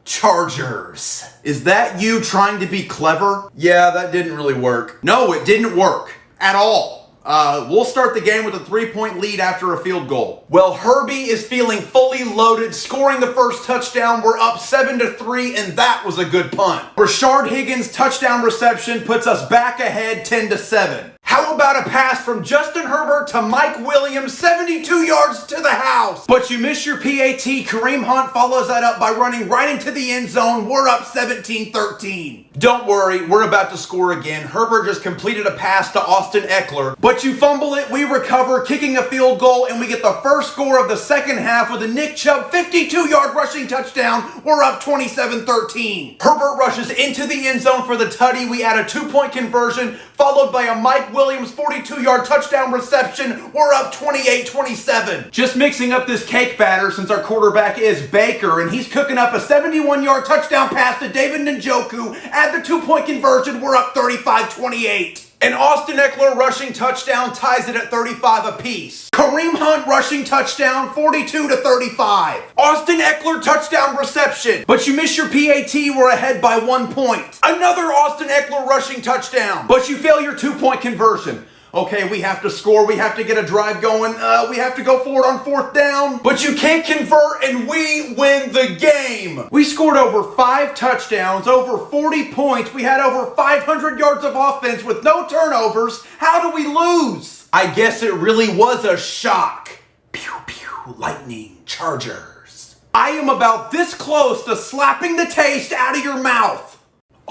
Chargers. Is that you trying to be clever? Yeah, that didn't really work. No, it didn't work. At all. We'll start the game with a 3-point lead after a field goal. Well, Herbie is feeling fully loaded, scoring the first touchdown. We're up 7-3, and that was a good punt. Rashard Higgins' touchdown reception puts us back ahead 10-7. How about a pass from Justin Herbert to Mike Williams, 72 yards to the house? But you miss your PAT. Kareem Hunt follows that up by running right into the end zone. We're up 17-13. Don't worry, we're about to score again. Herbert just completed a pass to Austin Eckler. But you fumble it, we recover, kicking a field goal, and we get the first score of the second half with a Nick Chubb 52-yard rushing touchdown. We're up 27-13. Herbert rushes into the end zone for the tutty. We add a 2-point conversion, followed by a Mike Williams 42-yard touchdown reception. We're up 28-27. Just mixing up this cake batter since our quarterback is Baker, and he's cooking up a 71-yard touchdown pass to David Njoku. Add the 2-point conversion, we're up 35-28. And Austin Eckler rushing touchdown ties it at 35 apiece. Kareem Hunt rushing touchdown, 42-35. Austin Eckler touchdown reception. But you miss your PAT, we're ahead by 1 point. Another Austin Eckler rushing touchdown. But you fail your 2-point conversion. Okay, we have to score. We have to get a drive going. We have to go forward on 4th down. But you can't convert, and we win the game. We scored over 5 touchdowns, over 40 points. We had over 500 yards of offense with no turnovers. How do we lose? I guess it really was a shock. Pew, pew, lightning chargers. I am about this close to slapping the taste out of your mouth.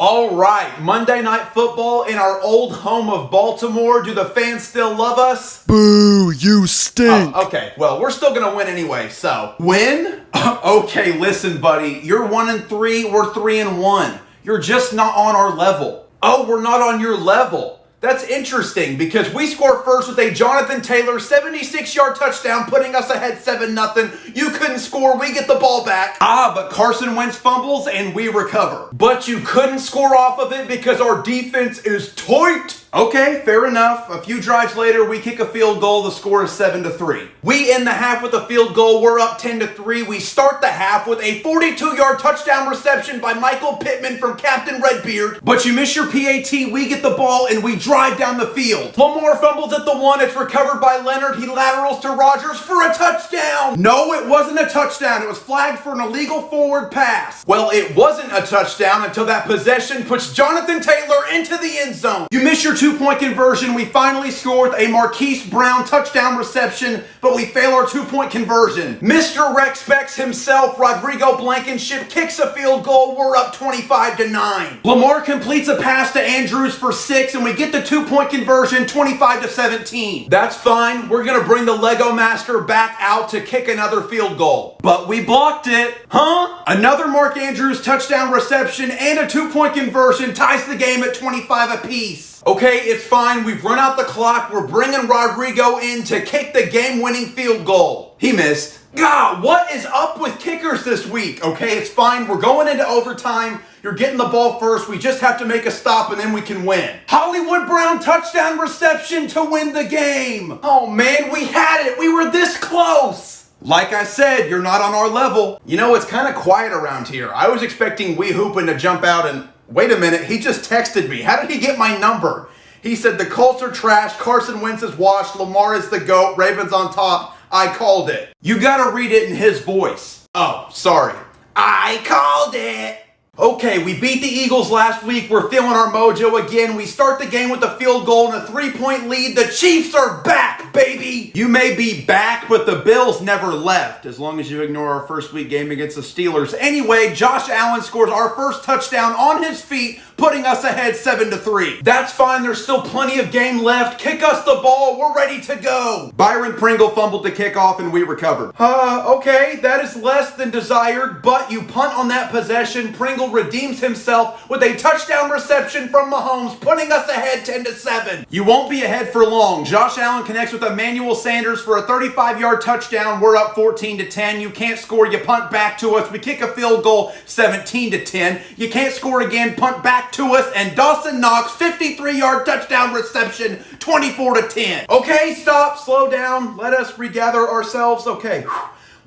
All right, Monday Night Football in our old home of Baltimore. Do the fans still love us? Boo, you stink. Oh, okay, well, we're still going to win anyway, so. Win? Okay, listen, buddy. You're 1-3, we're 3-1. You're just not on our level. Oh, we're not on your level. That's interesting because we score first with a Jonathan Taylor 76-yard touchdown, putting us ahead 7-0. You couldn't score, we get the ball back. But Carson Wentz fumbles and we recover. But you couldn't score off of it because our defense is tight. Okay, fair enough. A few drives later, we kick a field goal. The score is 7-3. We end the half with a field goal. We're up 10-3. We start the half with a 42-yard touchdown reception by Michael Pittman from Captain Redbeard. But you miss your PAT. We get the ball and we drive down the field. Lamar fumbles at the 1. It's recovered by Leonard. He laterals to Rodgers for a touchdown. No, it wasn't a touchdown. It was flagged for an illegal forward pass. Well, it wasn't a touchdown until that possession puts Jonathan Taylor into the end zone. You miss your 2-point conversion. We finally score with a Marquise Brown touchdown reception, but we fail our 2-point conversion. Mr. Rex Specs himself, Rodrigo Blankenship, kicks a field goal. We're up 25-9. Lamar completes a pass to Andrews for 6, and we get the 2-point conversion, 25-17. That's fine. We're going to bring the Lego Master back out to kick another field goal. But we blocked it. Huh? Another Mark Andrews touchdown reception and a 2-point conversion ties the game at 25 apiece. Okay, it's fine. We've run out the clock. We're bringing Rodrigo in to kick the game-winning field goal. He missed. God, what is up with kickers this week? Okay, it's fine. We're going into overtime. You're getting the ball first. We just have to make a stop and then we can win. Hollywood Brown touchdown reception to win the game. Oh man, we had it. We were this close. Like I said, you're not on our level. You know, it's kind of quiet around here. I was expecting Wee Hoopin to jump out and... Wait a minute, he just texted me. How did he get my number? He said the Colts are trash, Carson Wentz is washed, Lamar is the GOAT, Ravens on top. I called it. You gotta read it in his voice. Oh, sorry. I called it. Okay, we beat the Eagles last week. We're feeling our mojo again. We start the game with a field goal and a 3-point lead. The Chiefs are back, baby! You may be back, but the Bills never left, as long as you ignore our first week game against the Steelers. Anyway, Josh Allen scores our first touchdown on his feet, putting us ahead 7-3. That's fine, there's still plenty of game left. Kick us the ball, we're ready to go. Byron Pringle fumbled the kickoff and we recovered. Okay, that is less than desired, but you punt on that possession. Pringle redeems himself with a touchdown reception from Mahomes, putting us ahead 10-7. You won't be ahead for long. Josh Allen connects with Emmanuel Sanders for a 35-yard touchdown. We're up 14-10. You can't score, you punt back to us. We kick a field goal 17-10. You can't score again, punt back to us, and Dawson Knox 53-yard touchdown reception 24-10. Okay, stop, slow down, let us regather ourselves. Okay.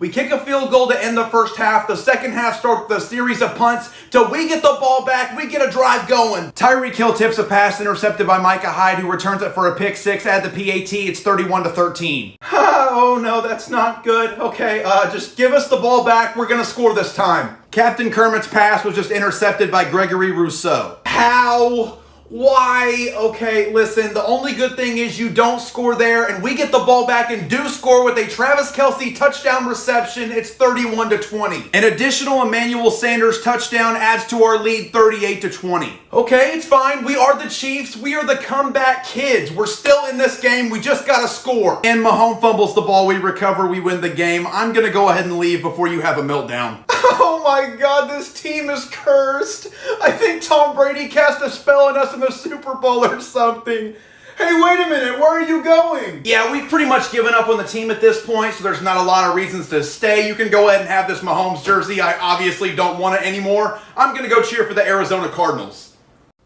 We kick a field goal to end the first half. The second half starts with a series of punts till we get the ball back. We get a drive going. Tyreek Hill tips a pass intercepted by Micah Hyde, who returns it for a pick six. Add the PAT. It's 31-13. Oh no, that's not good. Okay, just give us the ball back. We're gonna score this time. Captain Kermit's pass was just intercepted by Gregory Rousseau. How? Why? Okay, listen, the only good thing is you don't score there, and we get the ball back and do score with a Travis Kelce touchdown reception. It's 31-20. An additional Emmanuel Sanders touchdown adds to our lead 38-20. Okay, it's fine. We are the Chiefs. We are the comeback kids. We're still in this game. We just got to score. And Mahomes fumbles the ball. We recover. We win the game. I'm going to go ahead and leave before you have a meltdown. Oh my God, this team is cursed. I think Tom Brady cast a spell on us in the Super Bowl or something. Hey, wait a minute, where are you going? Yeah, we've pretty much given up on the team at this point, so there's not a lot of reasons to stay. You can go ahead and have this Mahomes jersey. I obviously don't want it anymore. I'm going to go cheer for the Arizona Cardinals.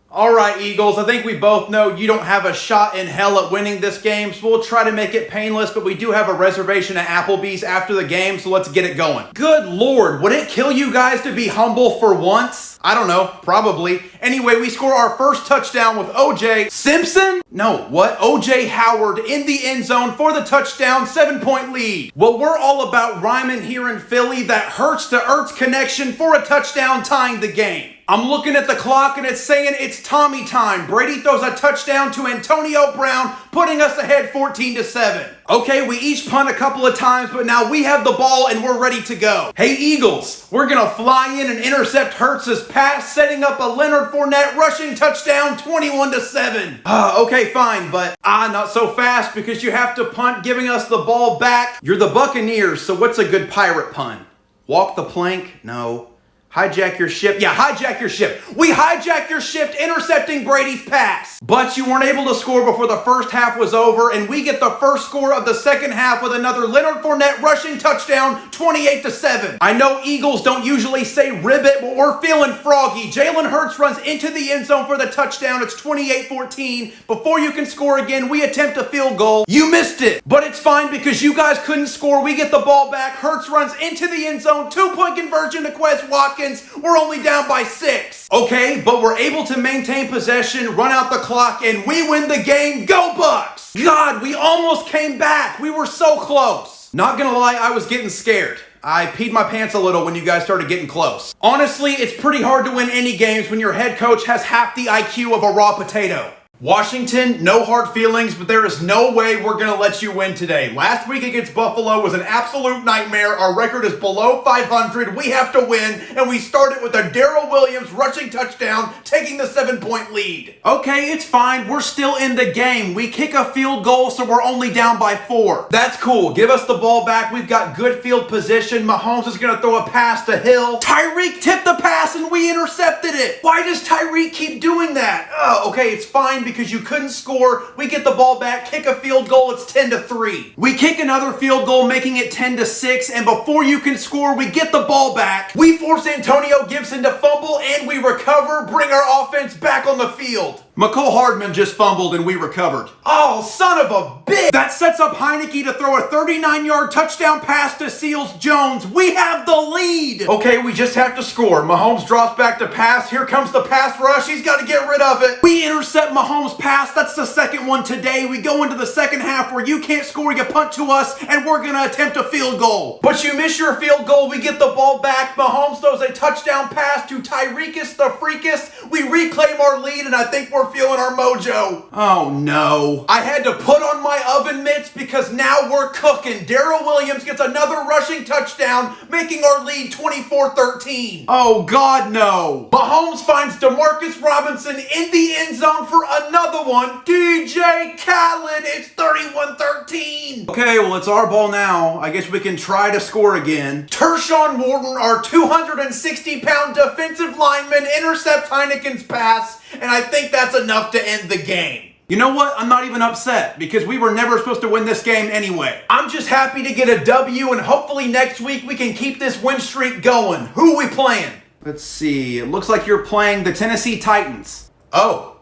All right, Eagles, I think we both know you don't have a shot in hell at winning this game, so we'll try to make it painless, but we do have a reservation at Applebee's after the game, so let's get it going. Good Lord, would it kill you guys to be humble for once? I don't know, probably. Anyway, we score our first touchdown with O.J. Simpson? No, what? O.J. Howard in the end zone for the touchdown, 7-point lead. Well, we're all about rhyming here in Philly. That Hurts to Ertz connection for a touchdown, tying the game. I'm looking at the clock and it's saying it's Tommy time. Brady throws a touchdown to Antonio Brown, putting us ahead 14-7. Okay, we each punt a couple of times, but now we have the ball and we're ready to go. Hey, Eagles, we're going to fly in and intercept Hurts' pass, setting up a Leonard Fournette rushing touchdown, 21-7. Okay, fine, but not so fast because you have to punt, giving us the ball back. You're the Buccaneers, so what's a good pirate pun? Walk the plank? No. Hijack your ship. Yeah, hijack your ship. We hijacked your ship, intercepting Brady's pass. But you weren't able to score before the first half was over, and we get the first score of the second half with another Leonard Fournette rushing touchdown, 28-7. I know Eagles don't usually say ribbit, but we're feeling froggy. Jalen Hurts runs into the end zone for the touchdown. It's 28-14. Before you can score again, we attempt a field goal. You missed it, but it's fine because you guys couldn't score. We get the ball back. Hurts runs into the end zone. 2-point conversion to Quez Watkins. We're only down by 6. Okay, but we're able to maintain possession, run out the clock, and we win the game. Go Bucks! God, we almost came back. We were so close. Not gonna lie, I was getting scared. I peed my pants a little when you guys started getting close. Honestly, it's pretty hard to win any games when your head coach has half the IQ of a raw potato. Washington, no hard feelings, but there is no way we're going to let you win today. Last week against Buffalo was an absolute nightmare. Our record is below 500. We have to win, and we started with a Darrell Williams rushing touchdown, taking the 7-point lead. Okay, it's fine. We're still in the game. We kick a field goal, so we're only down by 4. That's cool. Give us the ball back. We've got good field position. Mahomes is going to throw a pass to Hill. Tyreek tipped the pass, and we intercepted it. Why does Tyreek keep doing that? Oh, okay, it's fine. Because you couldn't score, we get the ball back, kick a field goal, it's 10-3. We kick another field goal, making it 10-6, and before you can score, we get the ball back. We force Antonio Gibson to fumble, and we recover, bring our offense back on the field. McCole Hardman just fumbled and we recovered. Oh, son of a bitch! That sets up Heineke to throw a 39-yard touchdown pass to Seals Jones. We have the lead! Okay, we just have to score. Mahomes drops back to pass. Here comes the pass rush. He's got to get rid of it. We intercept Mahomes' pass. That's the second one today. We go into the second half where you can't score. You punt to us, and we're going to attempt a field goal. But you miss your field goal. We get the ball back. Mahomes throws a touchdown pass to Tyreekus the Freakus. We reclaim our lead, and I think we're feeling our mojo. Oh no. I had to put on my oven mitts because now we're cooking. Darrell Williams gets another rushing touchdown, making our lead 24-13. Oh God, no. Mahomes finds DeMarcus Robinson in the end zone for another one. DJ Khaled, it's 31-13. Okay, well it's our ball now. I guess we can try to score again. Tershawn Morton, our 260-pound defensive lineman, intercepts Heineken's pass, and I think that's enough to end the game. You know what? I'm not even upset because we were never supposed to win this game anyway. I'm just happy to get a W, and hopefully next week we can keep this win streak going. Who are we playing? Let's see. It looks like you're playing the Tennessee Titans. Oh.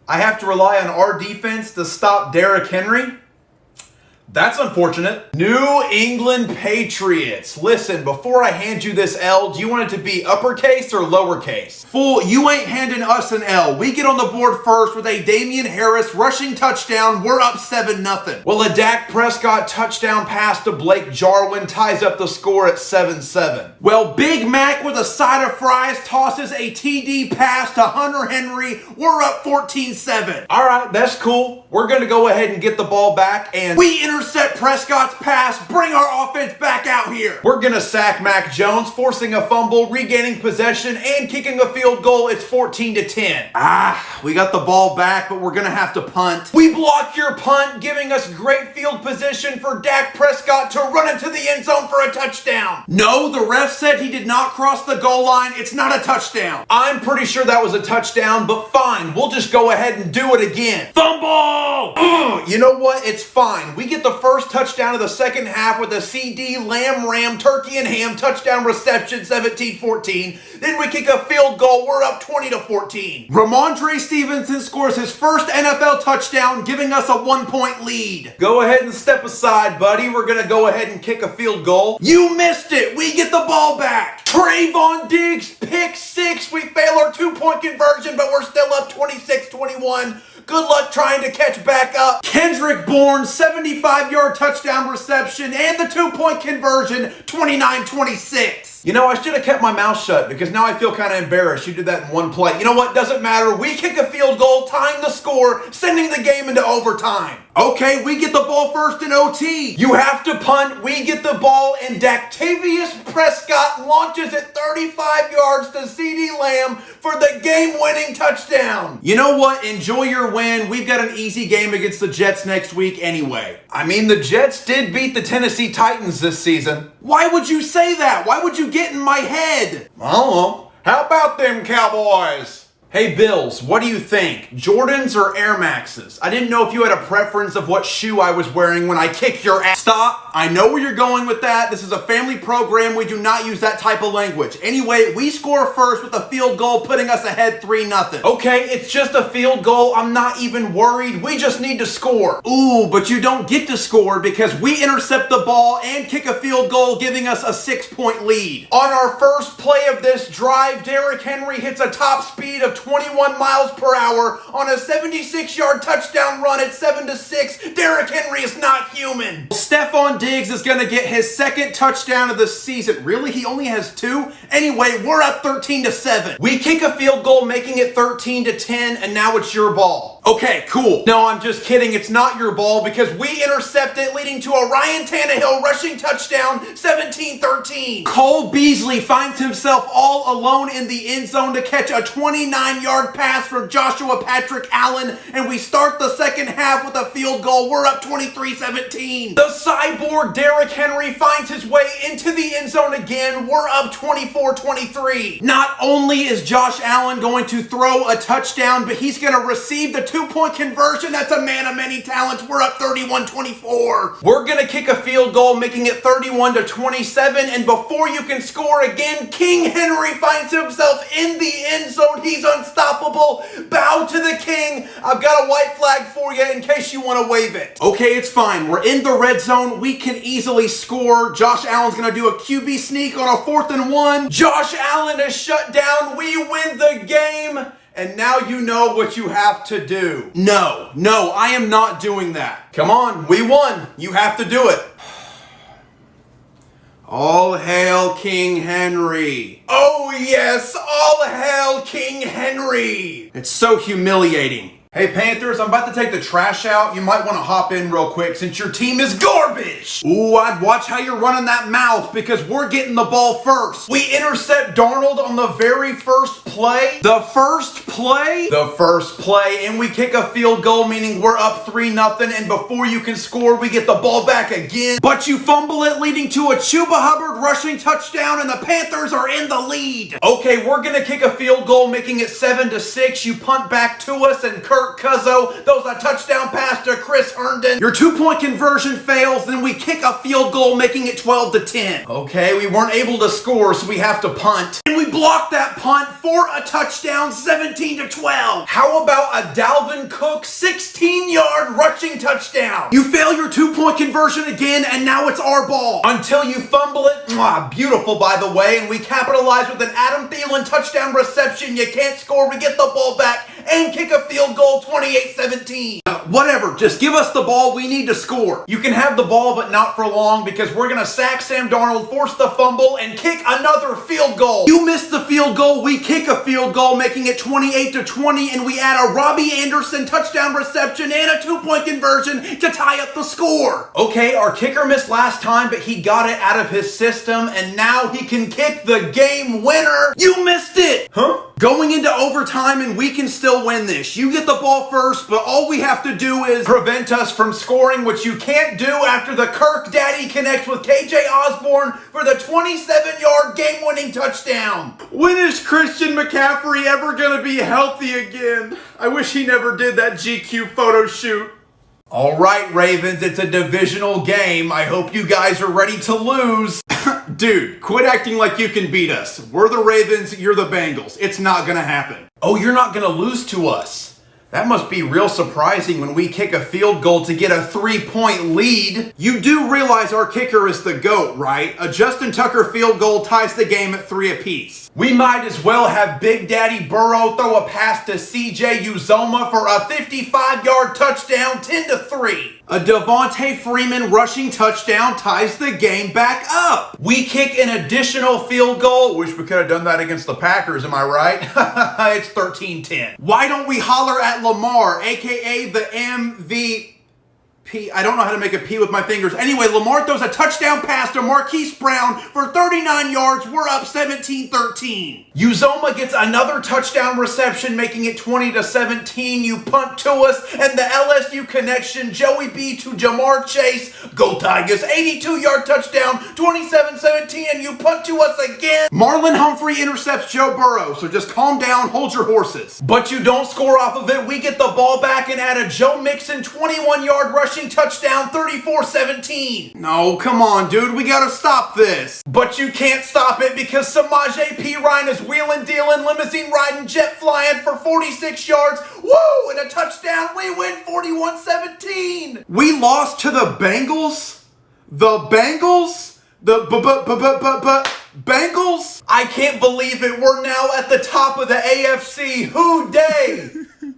I have to rely on our defense to stop Derrick Henry? That's unfortunate. New England Patriots. Listen, before I hand you this L, do you want it to be uppercase or lowercase? Fool, you ain't handing us an L. We get on the board first with a Damian Harris rushing touchdown. We're up 7-0. Well, a Dak Prescott touchdown pass to Blake Jarwin ties up the score at 7-7. Well, Big Mac with a side of fries tosses a TD pass to Hunter Henry. We're up 14-7. All right, that's cool. We're going to go ahead and get the ball back, and we intercept Prescott's pass, bring our offense back out here. We're going to sack Mac Jones, forcing a fumble, regaining possession, and kicking a field goal. It's 14-10. We got the ball back, but we're going to have to punt. We block your punt, giving us great field position for Dak Prescott to run into the end zone for a touchdown. No, the ref said he did not cross the goal line. It's not a touchdown. I'm pretty sure that was a touchdown, but fine. We'll just go ahead and do it again. Fumble! You know what? It's fine. We get the first touchdown of the second half with a CD, lamb, ram, turkey, and ham touchdown reception, 17-14. Then we kick a field goal. We're up 20-14. Ramondre Stevenson scores his first NFL touchdown, giving us a 1-point lead. Go ahead and step aside, buddy. We're going to go ahead and kick a field goal. You missed it. We get the ball back. Trayvon Diggs, pick six. We fail our 2-point conversion, but we're still up 26-21. Good luck trying to catch back up. Kendrick Bourne, 75-yard touchdown reception, and the 2-point conversion, 29-26. You know, I should have kept my mouth shut because now I feel kind of embarrassed. You did that in one play. You know what? Doesn't matter. We kick a field goal, tying the score, sending the game into overtime. Okay, we get the ball first in OT. You have to punt. We get the ball, and Dactavius Prescott launches it 35 yards to CeeDee Lamb for the game-winning touchdown. You know what? Enjoy your win. We've got an easy game against the Jets next week anyway. I mean, the Jets did beat the Tennessee Titans this season. Why would you say that? Why would you get in my head? I don't know. How about them Cowboys? Hey, Bills, what do you think? Jordans or Air Maxes? I didn't know if you had a preference of what shoe I was wearing when I kicked your ass. Stop. I know where you're going with that. This is a family program. We do not use that type of language. Anyway, we score first with a field goal, putting us ahead 3-0. Okay, it's just a field goal. I'm not even worried. We just need to score. Ooh, but you don't get to score because we intercept the ball and kick a field goal, giving us a 6-point lead. On our first play of this drive, Derrick Henry hits a top speed of 21 miles per hour on a 76-yard touchdown run at 7-6. Derrick Henry is not human. Stephon Diggs is going to get his second touchdown of the season. Really? He only has 2? Anyway, we're up 13-7. We kick a field goal, making it 13-10, and now it's your ball. Okay, cool. No, I'm just kidding. It's not your ball because we intercept it, leading to a Ryan Tannehill rushing touchdown, 17-13. Cole Beasley finds himself all alone in the end zone to catch a 29-yard pass from Joshua Patrick Allen, and we start the second half with a field goal. We're up 23-17. The cyborg Derrick Henry finds his way into the end zone again. We're up 24-23. Not only is Josh Allen going to throw a touchdown, but he's going to receive the 2-point conversion. That's a man of many talents. We're up 31-24. We're going to kick a field goal, making it 31-27, and before you can score again, King Henry finds himself in the end zone. He's unstoppable. Bow to the king. I've got a white flag for you in case you want to wave it. Okay, it's fine. We're in the red zone. We can easily score. Josh Allen's going to do a QB sneak on a 4th and 1. Josh Allen is shut down. We win the game. And now you know what you have to do. No, I am not doing that. Come on, we won. You have to do it. All hail King Henry. Oh yes, all hail King Henry. It's so humiliating. Hey Panthers, I'm about to take the trash out. You might want to hop in real quick since your team is garbage. Ooh, I'd watch how you're running that mouth because we're getting the ball first. We intercept Darnold on the very first play. The first play, and we kick a field goal, meaning we're up 3-0, and before you can score, we get the ball back again. But you fumble it, leading to a Chuba Hubbard rushing touchdown, and the Panthers are in the lead. Okay, we're gonna kick a field goal, making it 7-6. You punt back to us, and Kirk Cuzzo throws a touchdown pass to Chris Herndon. Your 2-point conversion fails, then we kick a field goal, making it 12-10. Okay, we weren't able to score, so we have to punt. And we blocked that punt for a touchdown, 17-12. How about a Dalvin Cook 16-yard rushing touchdown? You fail your 2-point conversion again, and now it's our ball. Until you fumble it. Mwah, beautiful, by the way, and we capitalize with an Adam Thielen touchdown reception. You can't score, we get the ball back and kick a field goal, 28-17. Whatever, just give us the ball, we need to score. You can have the ball, but not for long, because we're gonna sack Sam Darnold, force the fumble, and kick another field goal. You miss the field goal, we kick a field goal, making it 28-20, and we add a Robbie Anderson touchdown reception and a 2-point conversion to tie up the score. Okay, our kicker missed last time, but he got it out of his system, and now he can kick the game winner. You missed it! Huh? Going into overtime, and we can still win this. You get the ball first, but all we have to do is prevent us from scoring, which you can't do after the Kirk Daddy connects with KJ Osborne for the 27-yard game-winning touchdown. When is Christian McCaffrey ever gonna be healthy again? I wish he never did that GQ photo shoot. All right, Ravens, it's a divisional game. I hope you guys are ready to lose. Dude, quit acting like you can beat us. We're the Ravens, you're the Bengals. It's not gonna happen. Oh, you're not gonna lose to us. That must be real surprising when we kick a field goal to get a 3-point lead. You do realize our kicker is the GOAT, right? A Justin Tucker field goal ties the game at 3 apiece. We might as well have Big Daddy Burrow throw a pass to CJ Uzoma for a 55-yard touchdown, 10-3. A Devontae Freeman rushing touchdown ties the game back up. We kick an additional field goal. Wish we could have done that against the Packers, am I right? It's 13-10. Why don't we holler at Lamar, aka the MVP? I don't know how to make a P with my fingers. Anyway, Lamar throws a touchdown pass to Marquise Brown for 39 yards. We're up 17-13. Uzoma gets another touchdown reception, making it 20-17. You punt to us, and the LSU connection, Joey B to Jamar Chase. Go Tigers, 82-yard touchdown, 27-17, and you punt to us again. Marlon Humphrey intercepts Joe Burrow, so just calm down, hold your horses. But you don't score off of it. We get the ball back and add a Joe Mixon 21-yard rushing touchdown, 34-17. No, come on, dude. We gotta stop this. But you can't stop it because Samaje Perine is wheeling, dealing, limousine riding, jet flying for 46 yards. Woo! And a touchdown. We win 41-17. We lost to the Bengals? The Bengals? The Bengals? I can't believe it. We're now at the top of the AFC. Who dey?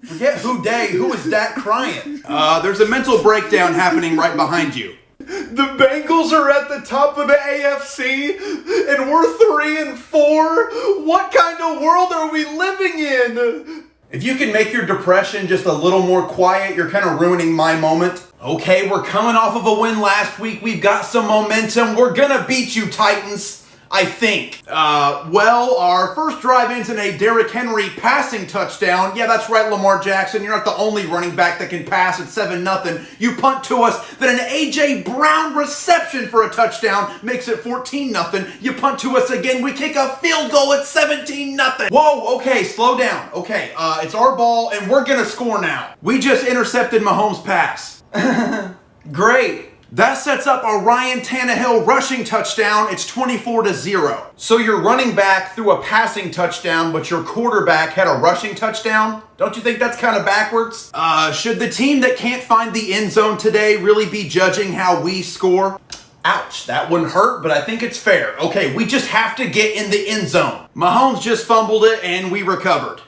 Forget who dey. Who is that crying? There's a mental breakdown happening right behind you. The Bengals are at the top of the AFC, and we're 3-4? What kind of world are we living in? If you can make your depression just a little more quiet, you're kind of ruining my moment. Okay, we're coming off of a win last week. We've got some momentum. We're gonna beat you, Titans. I think. Well, our first drive ends in a Derrick Henry passing touchdown. Yeah, that's right, Lamar Jackson. You're not the only running back that can pass at 7-0. You punt to us, then an A.J. Brown reception for a touchdown makes it 14-0. You punt to us again. We kick a field goal at 17-0. Whoa, okay, slow down. Okay, it's our ball, and we're gonna score now. We just intercepted Mahomes' pass. Great. That sets up a Ryan Tannehill rushing touchdown. It's 24-0. So your running back threw a passing touchdown, but your quarterback had a rushing touchdown? Don't you think that's kind of backwards? Should the team that can't find the end zone today really be judging how we score? Ouch, that one hurt, but I think it's fair. Okay, we just have to get in the end zone. Mahomes just fumbled it, and we recovered.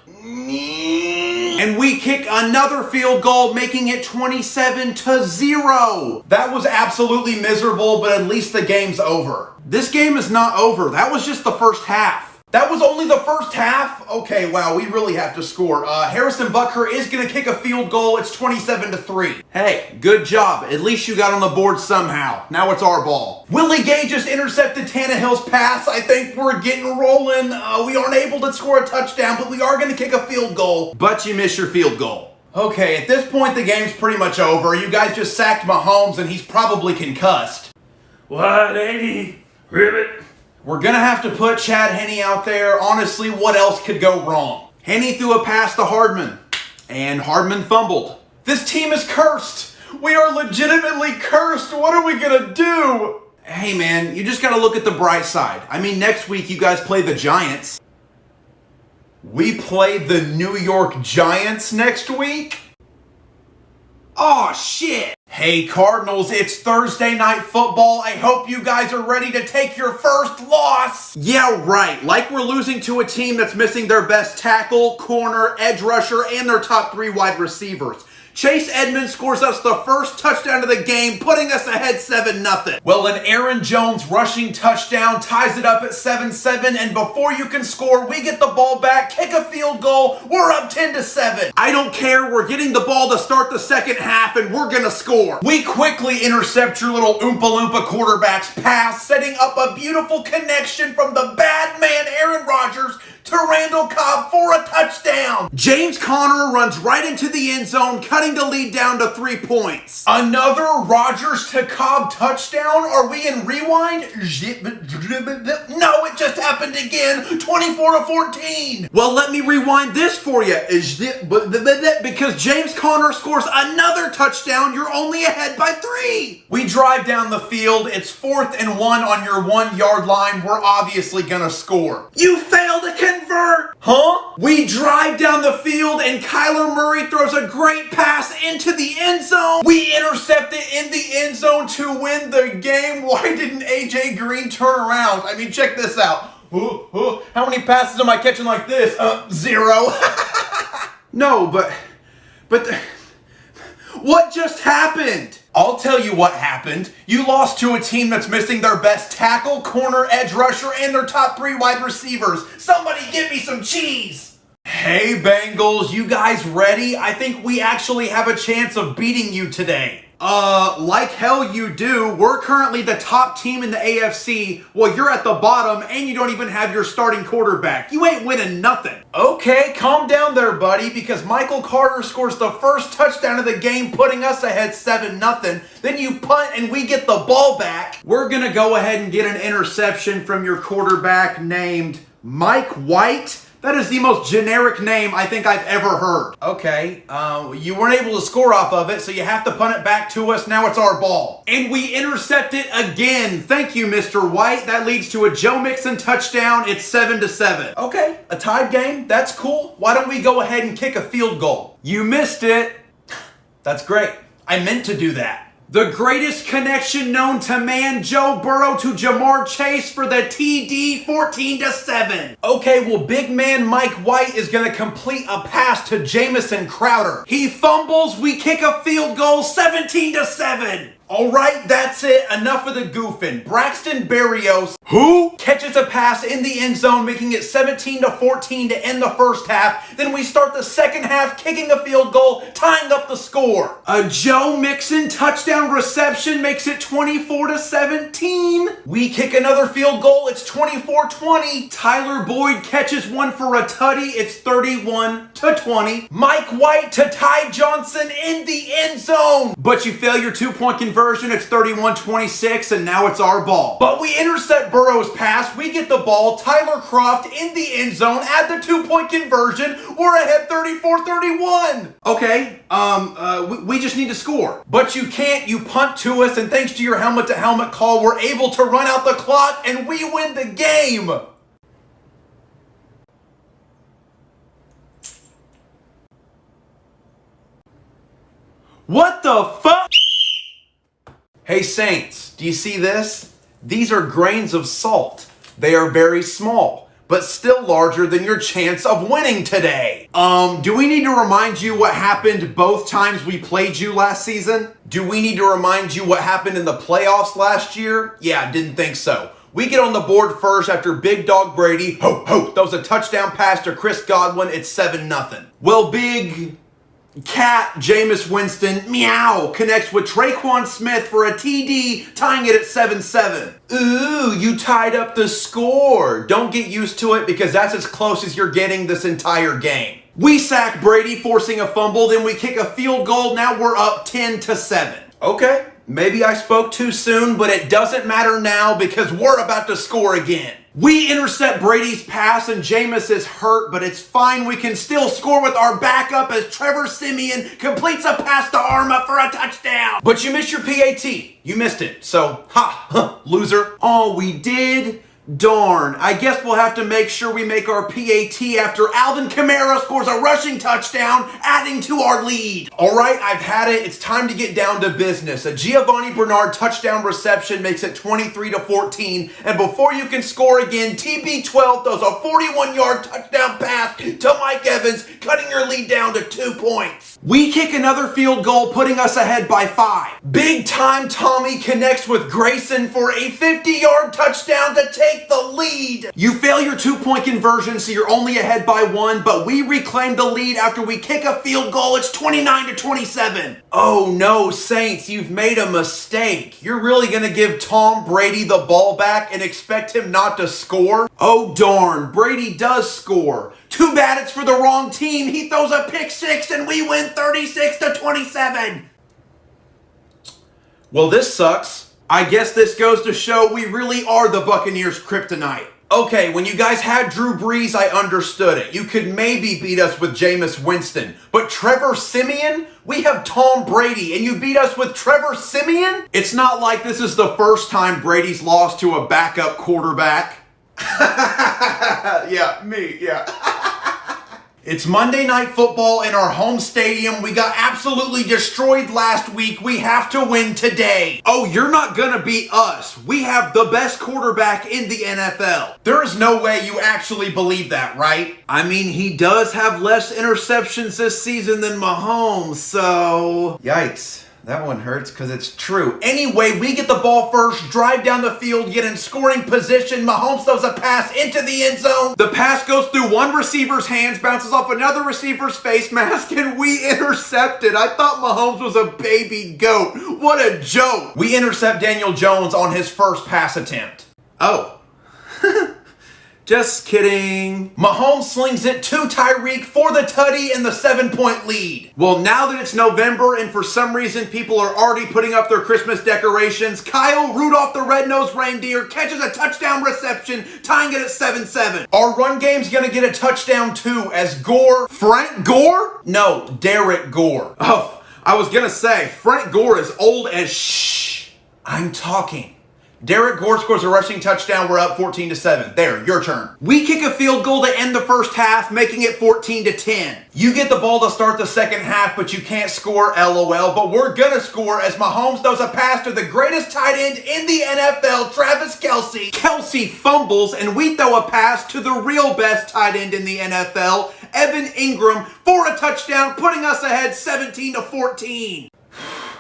And we kick another field goal, making it 27-0. That was absolutely miserable, but at least the game's over. This game is not over. That was just the first half. That was only the first half? Okay, wow, we really have to score. Harrison Butker is going to kick a field goal. It's 27-3. Hey, good job. At least you got on the board somehow. Now it's our ball. Willie Gay just intercepted Tannehill's pass. I think we're getting rolling. We aren't able to score a touchdown, but we are going to kick a field goal. But you miss your field goal. Okay, at this point, the game's pretty much over. You guys just sacked Mahomes, and he's probably concussed. 180, ribbit. We're going to have to put Chad Henne out there. Honestly, what else could go wrong? Henne threw a pass to Hardman, and Hardman fumbled. This team is cursed. We are legitimately cursed. What are we gonna do? Hey man, you just gotta look at the bright side. I mean, next week you guys play the Giants. We play the New York Giants next week? Oh shit! Hey Cardinals, it's Thursday Night Football. I hope you guys are ready to take your first loss. Yeah, right. Like we're losing to a team that's missing their best tackle, corner, edge rusher, and their top 3 wide receivers. Chase Edmonds scores us the first touchdown of the game, putting us ahead 7-0. Well, an Aaron Jones rushing touchdown ties it up at 7-7, and before you can score, we get the ball back, kick a field goal, we're up 10-7. I don't care, we're getting the ball to start the second half, and we're gonna score. We quickly intercept your little Oompa Loompa quarterback's pass, setting up a beautiful connection from the bad man Aaron Rodgers to Randall Cobb for a touchdown. James Conner runs right into the end zone, cutting the lead down to 3 points. Another Rodgers to Cobb touchdown? Are we in rewind? No, it just happened again, 24-14. Well, let me rewind this for you. Because James Conner scores another touchdown, you're only ahead by 3. We drive down the field. It's 4th and 1 on your 1-yard line. We're obviously gonna score. You failed to convert. Huh? We drive down the field and Kyler Murray throws a great pass into the end zone. We intercept it in the end zone to win the game. Why didn't AJ Green turn around? I mean, check this out. How many passes am I catching like this? 0. No, but what just happened? I'll tell you what happened. You lost to a team that's missing their best tackle, corner, edge rusher, and their top 3 wide receivers. Somebody give me some cheese. Hey Bengals, you guys ready? I think we actually have a chance of beating you today. Like hell you do. We're currently the top team in the AFC. Well, you're at the bottom and you don't even have your starting quarterback. You ain't winning nothing. Okay, calm down there, buddy, because Michael Carter scores the first touchdown of the game, putting us ahead 7-0. Then you punt and we get the ball back. We're gonna go ahead and get an interception from your quarterback named Mike White. That is the most generic name I think I've ever heard. Okay, you weren't able to score off of it, so you have to punt it back to us. Now it's our ball. And we intercept it again. Thank you, Mr. White. That leads to a Joe Mixon touchdown. It's 7-7. Okay, a tied game. That's cool. Why don't we go ahead and kick a field goal? You missed it. That's great. I meant to do that. The greatest connection known to man, Joe Burrow to Jamar Chase for the TD, 14-7. Okay, well, big man Mike White is going to complete a pass to Jamison Crowder. He fumbles, we kick a field goal, 17-7. All right, that's it. Enough of the goofing. Braxton Berrios, who catches a pass in the end zone, making it 17-14 to end the first half. Then we start the second half, kicking a field goal, tying up the score. A Joe Mixon touchdown reception makes it 24-17. We kick another field goal. It's 24-20. Tyler Boyd catches one for a tutty. It's 31-20. Mike White to Ty Johnson in the end zone. But you fail your 2-point conversion. It's 31-26, and now it's our ball. But we intercept Burrow's pass. We get the ball. Tyler Kroft in the end zone. Add the 2-point conversion. We're ahead 34-31. Okay, we just need to score. But you can't. You punt to us, and thanks to your helmet-to-helmet call, we're able to run out the clock, and we win the game. What the fuck? Hey Saints, do you see this? These are grains of salt. They are very small, but still larger than your chance of winning today. Do we need to remind you what happened both times we played you last season? Do we need to remind you what happened in the playoffs last year? Yeah, didn't think so. We get on the board first after Big Dog Brady, that was a touchdown pass to Chris Godwin. It's 7-0. Well, Big Cat Jameis Winston, meow, connects with Traquan Smith for a TD, tying it at 7-7. Ooh, you tied up the score. Don't get used to it because that's as close as you're getting this entire game. We sack Brady, forcing a fumble, then we kick a field goal. Now we're up 10-7. Okay, maybe I spoke too soon, but it doesn't matter now because we're about to score again. We intercept Brady's pass and Jameis is hurt, but it's fine. We can still score with our backup as Trevor Siemian completes a pass to Arma for a touchdown. But you missed your PAT. You missed it. So, loser. Oh, we did? Darn. I guess we'll have to make sure we make our PAT after Alvin Kamara scores a rushing touchdown, adding to our lead. All right, I've had it. It's time to get down to business. A Giovanni Bernard touchdown reception makes it 23-14. And before you can score again, TB12 throws a 41-yard touchdown pass to Mike Evans, cutting your lead down to 2 points. We kick another field goal, putting us ahead by 5. Big time Tommy connects with Grayson for a 50-yard touchdown to take the lead. You fail your 2-point conversion, so you're only ahead by 1, but we reclaim the lead after we kick a field goal. It's 29-27. Oh no, Saints, you've made a mistake. You're really gonna give Tom Brady the ball back and expect him not to score? Oh darn, Brady does score. Too bad it's for the wrong team. He throws a pick 6 and we win 36-27. Well, this sucks. I guess this goes to show we really are the Buccaneers' kryptonite. Okay, when you guys had Drew Brees, I understood it. You could maybe beat us with Jameis Winston. But Trevor Siemian? We have Tom Brady, and you beat us with Trevor Siemian? It's not like this is the first time Brady's lost to a backup quarterback. Yeah, me, yeah. It's Monday Night Football in our home stadium. We got absolutely destroyed last week. We have to win today. Oh, you're not gonna beat us. We have the best quarterback in the NFL. There is no way you actually believe that, right? I mean, he does have less interceptions this season than Mahomes, so... Yikes. That one hurts because it's true. Anyway, we get the ball first, drive down the field, get in scoring position. Mahomes throws a pass into the end zone. The pass goes through one receiver's hands, bounces off another receiver's face mask, and we intercept it. I thought Mahomes was a baby goat. What a joke. We intercept Daniel Jones on his first pass attempt. Oh. Just kidding. Mahomes slings it to Tyreek for the tutty and the 7-point lead. Well, now that it's November and for some reason people are already putting up their Christmas decorations, Kyle Rudolph the Red-Nosed Reindeer catches a touchdown reception, tying it at 7-7. Our run game's gonna get a touchdown too as Frank Gore? No, Derek Gore. Oh, I was gonna say, Frank Gore is old as shh. I'm talking. Derek Gore scores a rushing touchdown. We're up 14-7. There, your turn. We kick a field goal to end the first half, making it 14-10. You get the ball to start the second half, but you can't score, LOL. But we're gonna score as Mahomes throws a pass to the greatest tight end in the NFL, Travis Kelce. Kelce fumbles, and we throw a pass to the real best tight end in the NFL, Evan Ingram, for a touchdown, putting us ahead 17-14.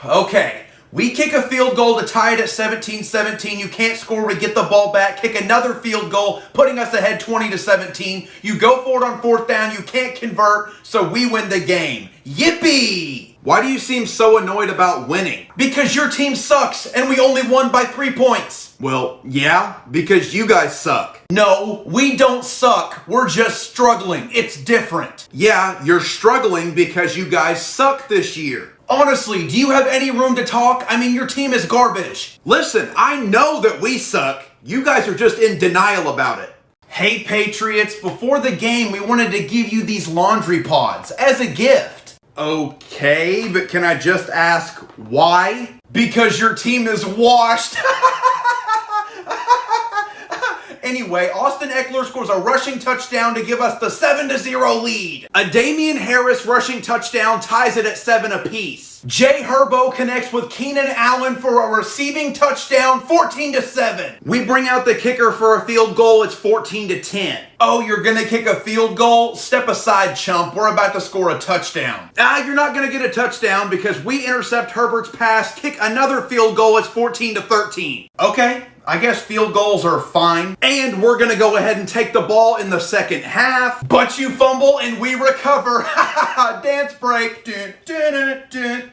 Okay. We kick a field goal to tie it at 17-17. You can't score. We get the ball back. Kick another field goal, putting us ahead 20-17. You go for it on 4th down. You can't convert, so we win the game. Yippee! Why do you seem so annoyed about winning? Because your team sucks, and we only won by 3 points. Well, yeah, because you guys suck. No, we don't suck. We're just struggling. It's different. Yeah, you're struggling because you guys suck this year. Honestly, do you have any room to talk? I mean, your team is garbage. Listen, I know that we suck. You guys are just in denial about it. Hey, Patriots, before the game, we wanted to give you these laundry pods as a gift. Okay, but can I just ask why? Because your team is washed. Anyway, Austin Eckler scores a rushing touchdown to give us the 7-0 lead. A Damian Harris rushing touchdown ties it at 7 apiece. Jay Herbo connects with Keenan Allen for a receiving touchdown, 14-7. We bring out the kicker for a field goal, it's 14-10. Oh, you're gonna kick a field goal? Step aside, chump. We're about to score a touchdown. You're not gonna get a touchdown because we intercept Herbert's pass, kick another field goal, it's 14-13. Okay. I guess field goals are fine. And we're gonna go ahead and take the ball in the second half. But you fumble and we recover. Dance break. Dun, dun, dun, dun.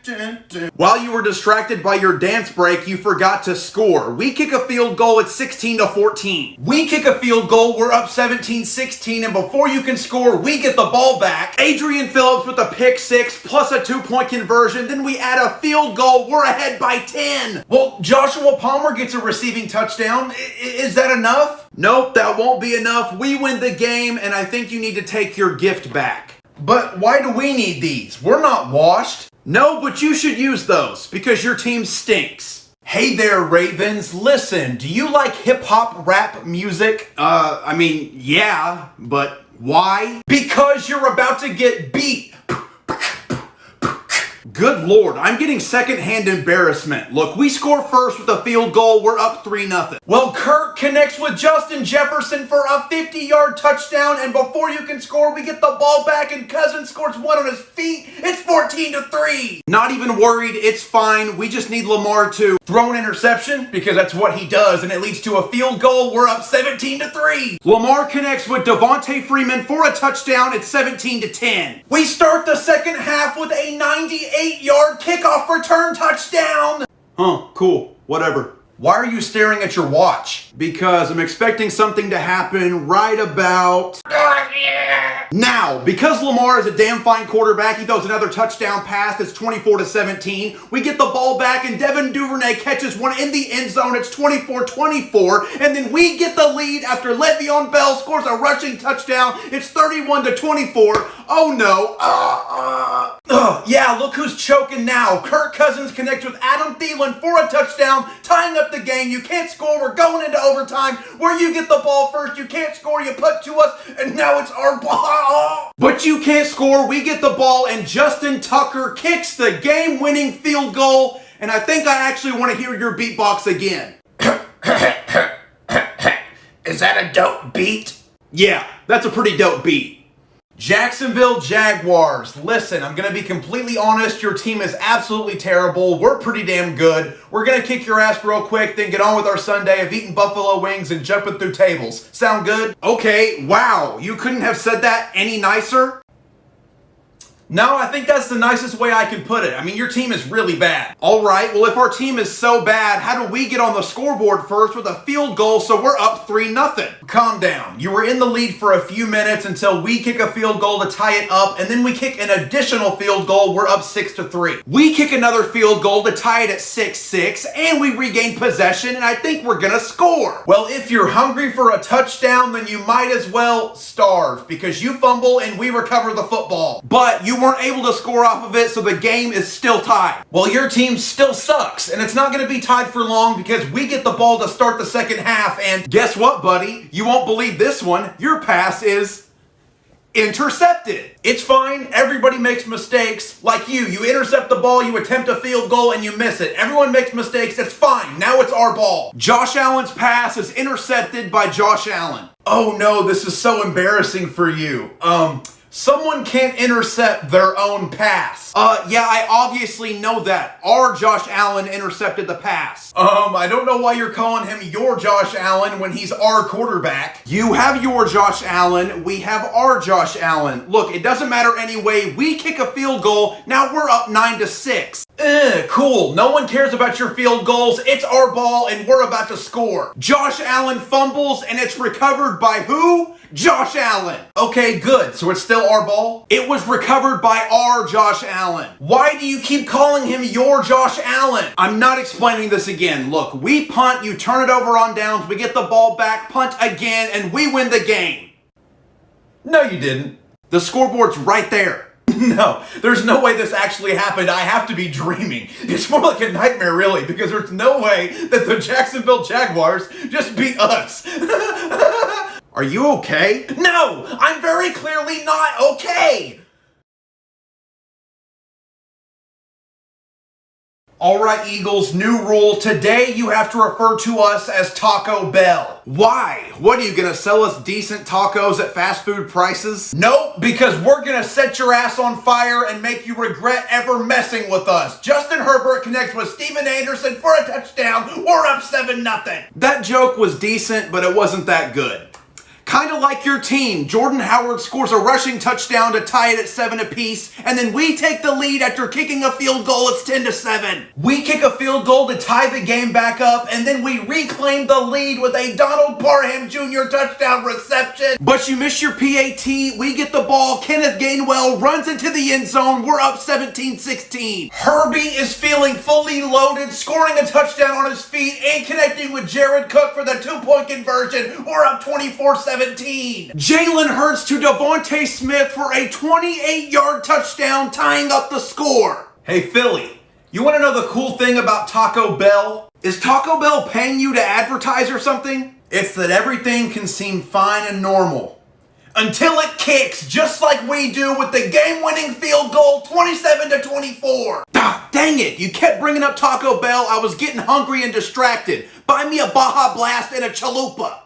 While you were distracted by your dance break, you forgot to score. We kick a field goal at 16-14. We kick a field goal, we're up 17-16, and before you can score, we get the ball back. Adrian Phillips with a pick six plus a 2-point conversion. Then we add a field goal, we're ahead by 10. Well, Joshua Palmer gets a receiving touchdown. Is that enough? Nope, that won't be enough. We win the game, and I think you need to take your gift back. But why do we need these? We're not washed. No, but you should use those because your team stinks. Hey there, Ravens. Listen, do you like hip-hop rap music? Yeah, but why? Because you're about to get beat. Good Lord, I'm getting secondhand embarrassment. Look, we score first with a field goal. We're up 3-0. Well, Kirk connects with Justin Jefferson for a 50-yard touchdown, and before you can score, we get the ball back, and Cousins scores one on his feet. It's 14-3. Not even worried. It's fine. We just need Lamar to throw an interception because that's what he does, and it leads to a field goal. We're up 17-3. Lamar connects with Devontae Freeman for a touchdown. It's 17-10. We start the second half with a 98-yard kickoff return touchdown. Huh, cool, whatever. Why are you staring at your watch? Because I'm expecting something to happen right about now. Because Lamar is a damn fine quarterback, he throws another touchdown pass. It's 24-17. We get the ball back and Devin Duvernay catches one in the end zone. It's 24-24. And then we get the lead after Le'Veon Bell scores a rushing touchdown. It's 31-24. Oh no. Yeah, look who's choking now. Kirk Cousins connects with Adam Thielen for a touchdown, tying up the game. You can't score. We're going into overtime where you get the ball first. You can't score. You put to us, and now it's our ball. But you can't score. We get the ball, and Justin Tucker kicks the game-winning field goal. And I think I actually want to hear your beatbox again. Is that a dope beat? Yeah, that's a pretty dope beat. Jacksonville Jaguars. Listen, I'm going to be completely honest. Your team is absolutely terrible. We're pretty damn good. We're going to kick your ass real quick, then get on with our Sunday of eating buffalo wings and jumping through tables. Sound good? Okay, wow. You couldn't have said that any nicer? No, I think that's the nicest way I can put it. I mean, your team is really bad. All right, well, if our team is so bad, how do we get on the scoreboard first with a field goal so we're up 3-0? Calm down. You were in the lead for a few minutes until we kick a field goal to tie it up, and then we kick an additional field goal. We're up 6-3. We kick another field goal to tie it at 6-6, and we regain possession, and I think we're gonna score. Well, if you're hungry for a touchdown, then you might as well starve, because you fumble and we recover the football. But you weren't able to score off of it, so the game is still tied. Well, your team still sucks, and it's not going to be tied for long because we get the ball to start the second half, and guess what, buddy? You won't believe this one. Your pass is intercepted. It's fine. Everybody makes mistakes. Like you intercept the ball, you attempt a field goal, and you miss it. Everyone makes mistakes. It's fine. Now it's our ball. Josh Allen's pass is intercepted by Josh Allen. Oh no, this is so embarrassing for you. Someone can't intercept their own pass. Yeah, I obviously know that. Our Josh Allen intercepted the pass. I don't know why you're calling him your Josh Allen when he's our quarterback. You have your Josh Allen, we have our Josh Allen. Look, it doesn't matter anyway. We kick a field goal, now we're up 9-6. Cool. No one cares about your field goals. It's our ball and we're about to score. Josh Allen fumbles and it's recovered by who? Josh Allen. Okay, good. So it's still our ball? It was recovered by our Josh Allen. Why do you keep calling him your Josh Allen? I'm not explaining this again. Look, we punt, you turn it over on downs, we get the ball back, punt again, and we win the game. No, you didn't. The scoreboard's right there. No, there's no way this actually happened. I have to be dreaming. It's more like a nightmare, really, because there's no way that the Jacksonville Jaguars just beat us. Are you okay? No, I'm very clearly not okay. All right, Eagles, new rule. Today you have to refer to us as Taco Bell. Why? What, are you gonna sell us decent tacos at fast food prices? Nope, because we're gonna set your ass on fire and make you regret ever messing with us. Justin Herbert connects with Steven Anderson for a touchdown. We're up 7-0. That joke was decent, but it wasn't that good. Kind of like your team. Jordan Howard scores a rushing touchdown to tie it at 7 apiece, and then we take the lead after kicking a field goal. It's 10-7. We kick a field goal to tie the game back up, and then we reclaim the lead with a Donald Parham Jr. touchdown reception. But you miss your PAT. We get the ball. Kenneth Gainwell runs into the end zone. We're up 17-16. Herbie is feeling fully loaded, scoring a touchdown on his feet and connecting with Jared Cook for the 2-point conversion. We're up 24-17. Jalen Hurts to Devontae Smith for a 28-yard touchdown, tying up the score. Hey, Philly, you want to know the cool thing about Taco Bell? Is Taco Bell paying you to advertise or something? It's that everything can seem fine and normal until it kicks, just like we do with the game-winning field goal, 27-24. Ah, dang it, you kept bringing up Taco Bell. I was getting hungry and distracted. Buy me a Baja Blast and a chalupa.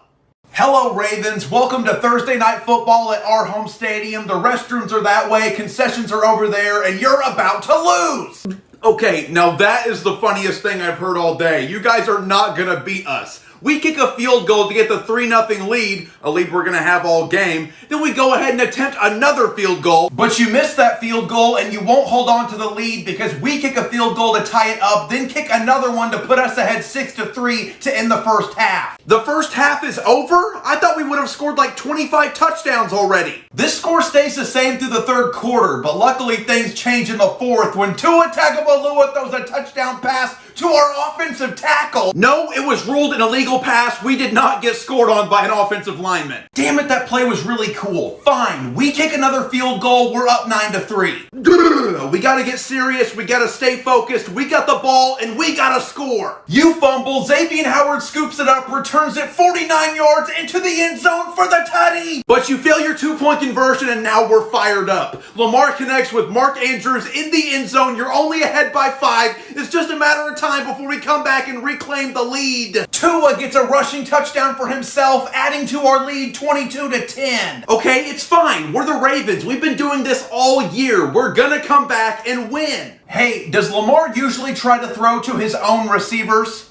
Hello, Ravens. Welcome to Thursday Night Football at our home stadium. The restrooms are that way, concessions are over there, and you're about to lose. Okay, now that is the funniest thing I've heard all day. You guys are not going to beat us. We kick a field goal to get the 3-0 lead, a lead we're going to have all game. Then we go ahead and attempt another field goal. But you miss that field goal and you won't hold on to the lead because we kick a field goal to tie it up, then kick another one to put us ahead 6-3 to end the first half. The first half is over? I thought we would have scored like 25 touchdowns already. This score stays the same through the third quarter, but luckily things change in the fourth when Tua Tagovailoa throws a touchdown pass to our offensive tackle. No, it was ruled an illegal pass. We did not get scored on by an offensive lineman. Damn it, that play was really cool. Fine, we kick another field goal. We're up 9-3. We gotta get serious. We gotta stay focused. We got the ball and we gotta score. You fumble. Xavier Howard scoops it up, returns it 49 yards into the end zone for the tutty. But you fail your 2-point conversion and now we're fired up. Lamar connects with Mark Andrews in the end zone. You're only ahead by 5. It's just a matter of time before we come back and reclaim the lead. Tua gets a rushing touchdown for himself, adding to our lead 22-10. Okay, it's fine. We're the Ravens. We've been doing this all year. We're gonna come back and win. Hey, does Lamar usually try to throw to his own receivers?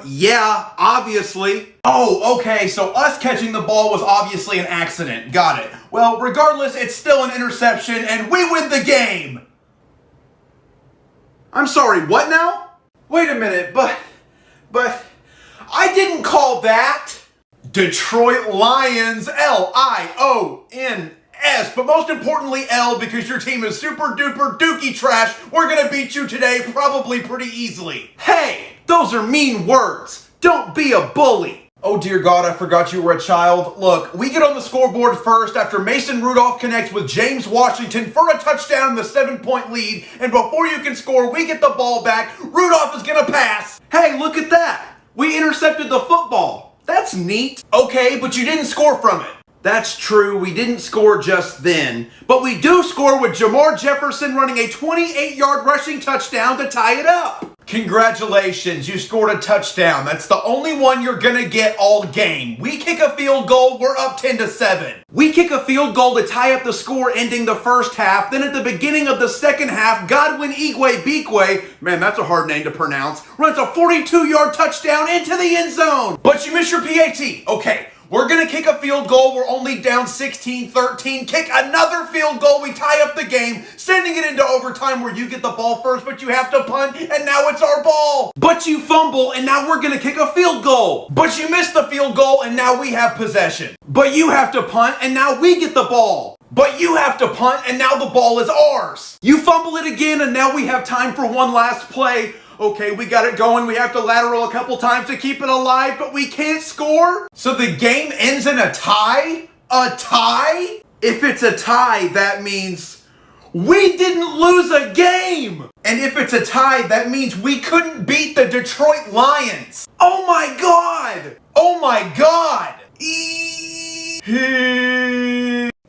Yeah, obviously. Oh, okay, so us catching the ball was obviously an accident. Got it. Well, regardless, it's still an interception and we win the game. I'm sorry, what now? Wait a minute, but I didn't call that. Detroit Lions, Lions, but most importantly L because your team is super duper dookie trash. We're gonna beat you today, probably pretty easily. Hey, those are mean words. Don't be a bully. Oh dear God, I forgot you were a child. Look, we get on the scoreboard first after Mason Rudolph connects with James Washington for a touchdown in the 7-point lead, and before you can score, we get the ball back. Rudolph is gonna pass. Hey, look at that. We intercepted the football. That's neat. Okay, but you didn't score from it. That's true, we didn't score just then, but we do score with Jamar Jefferson running a 28-yard rushing touchdown to tie it up. Congratulations, you scored a touchdown. That's the only one you're gonna get all game. We kick a field goal, we're up 10-7. We kick a field goal to tie up the score ending the first half. Then at the beginning of the second half, Godwin Igwe, man, that's a hard name to pronounce, runs a 42-yard touchdown into the end zone. But you miss your PAT. Okay. We're going to kick a field goal. We're only down 16-13. Kick another field goal. We tie up the game, sending it into overtime where you get the ball first, but you have to punt, and now it's our ball. But you fumble, and now we're going to kick a field goal. But you miss the field goal, and now we have possession. But you have to punt, and now we get the ball. But you have to punt, and now the ball is ours. You fumble it again, and now we have time for one last play. Okay, we got it going. We have to lateral a couple times to keep it alive, but we can't score. So the game ends in a tie? A tie? If it's a tie, that means we didn't lose a game. And if it's a tie, that means we couldn't beat the Detroit Lions. Oh my God. Oh my God.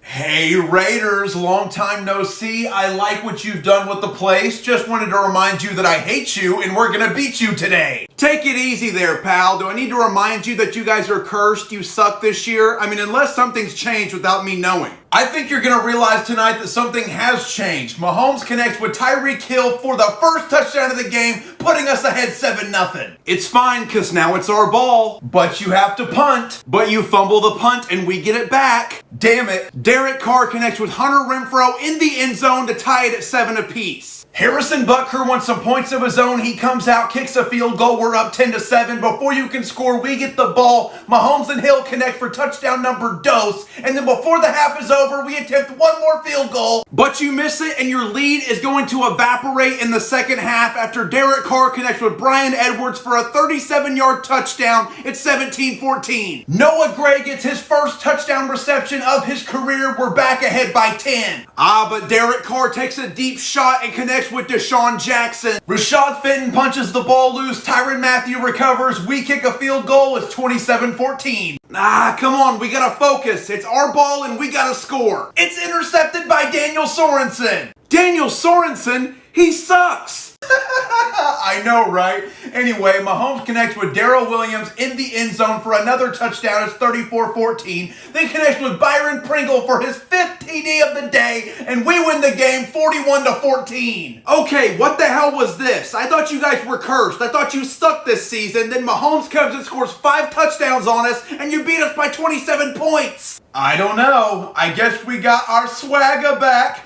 Hey Raiders, long time no see. I like what you've done with the place. Just wanted to remind you that I hate you and we're gonna beat you today. Take it easy there, pal. Do I need to remind you that you guys are cursed? You suck this year? I mean, unless something's changed without me knowing. I think you're going to realize tonight that something has changed. Mahomes connects with Tyreek Hill for the first touchdown of the game, putting us ahead 7-0. It's fine, because now it's our ball. But you have to punt. But you fumble the punt and we get it back. Damn it. Derek Carr connects with Hunter Renfrow in the end zone to tie it at 7 apiece. Harrison Butker wants some points of his own. He comes out, kicks a field goal. We're up 10-7. Before you can score, we get the ball. Mahomes and Hill connect for touchdown number dos. And then before the half is over, we attempt one more field goal. But you miss it, and your lead is going to evaporate in the second half after Derek Carr connects with Bryan Edwards for a 37-yard touchdown at 17-14. Noah Gray gets his first touchdown reception of his career. We're back ahead by 10. But Derek Carr takes a deep shot and connects with Deshaun Jackson. Rashad Fenton punches the ball loose. Tyrann Mathieu recovers. We kick a field goal. It's 27-14. Come on. We gotta focus. It's our ball and we gotta score. It's intercepted by Daniel Sorensen. Daniel Sorensen? He sucks. I know, right? Anyway, Mahomes connects with Darrell Williams in the end zone for another touchdown. It's 34-14. Then connects with Byron Pringle for his 5th TD of the day, and we win the game 41-14. Okay, what the hell was this? I thought you guys were cursed. I thought you sucked this season. Then Mahomes comes and scores 5 touchdowns on us, and you beat us by 27 points. I don't know. I guess we got our swagger back.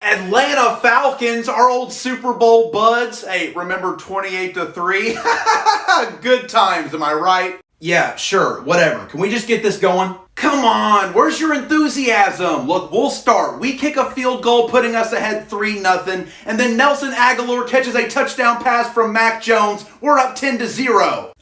Atlanta Falcons, our old Super Bowl buds. Hey, remember 28-3? Good times, am I right? Yeah, sure, whatever. Can we just get this going? Come on, where's your enthusiasm? Look, we'll start. We kick a field goal, putting us ahead 3-0, and then Nelson Aguilar catches a touchdown pass from Mac Jones. We're up 10-0.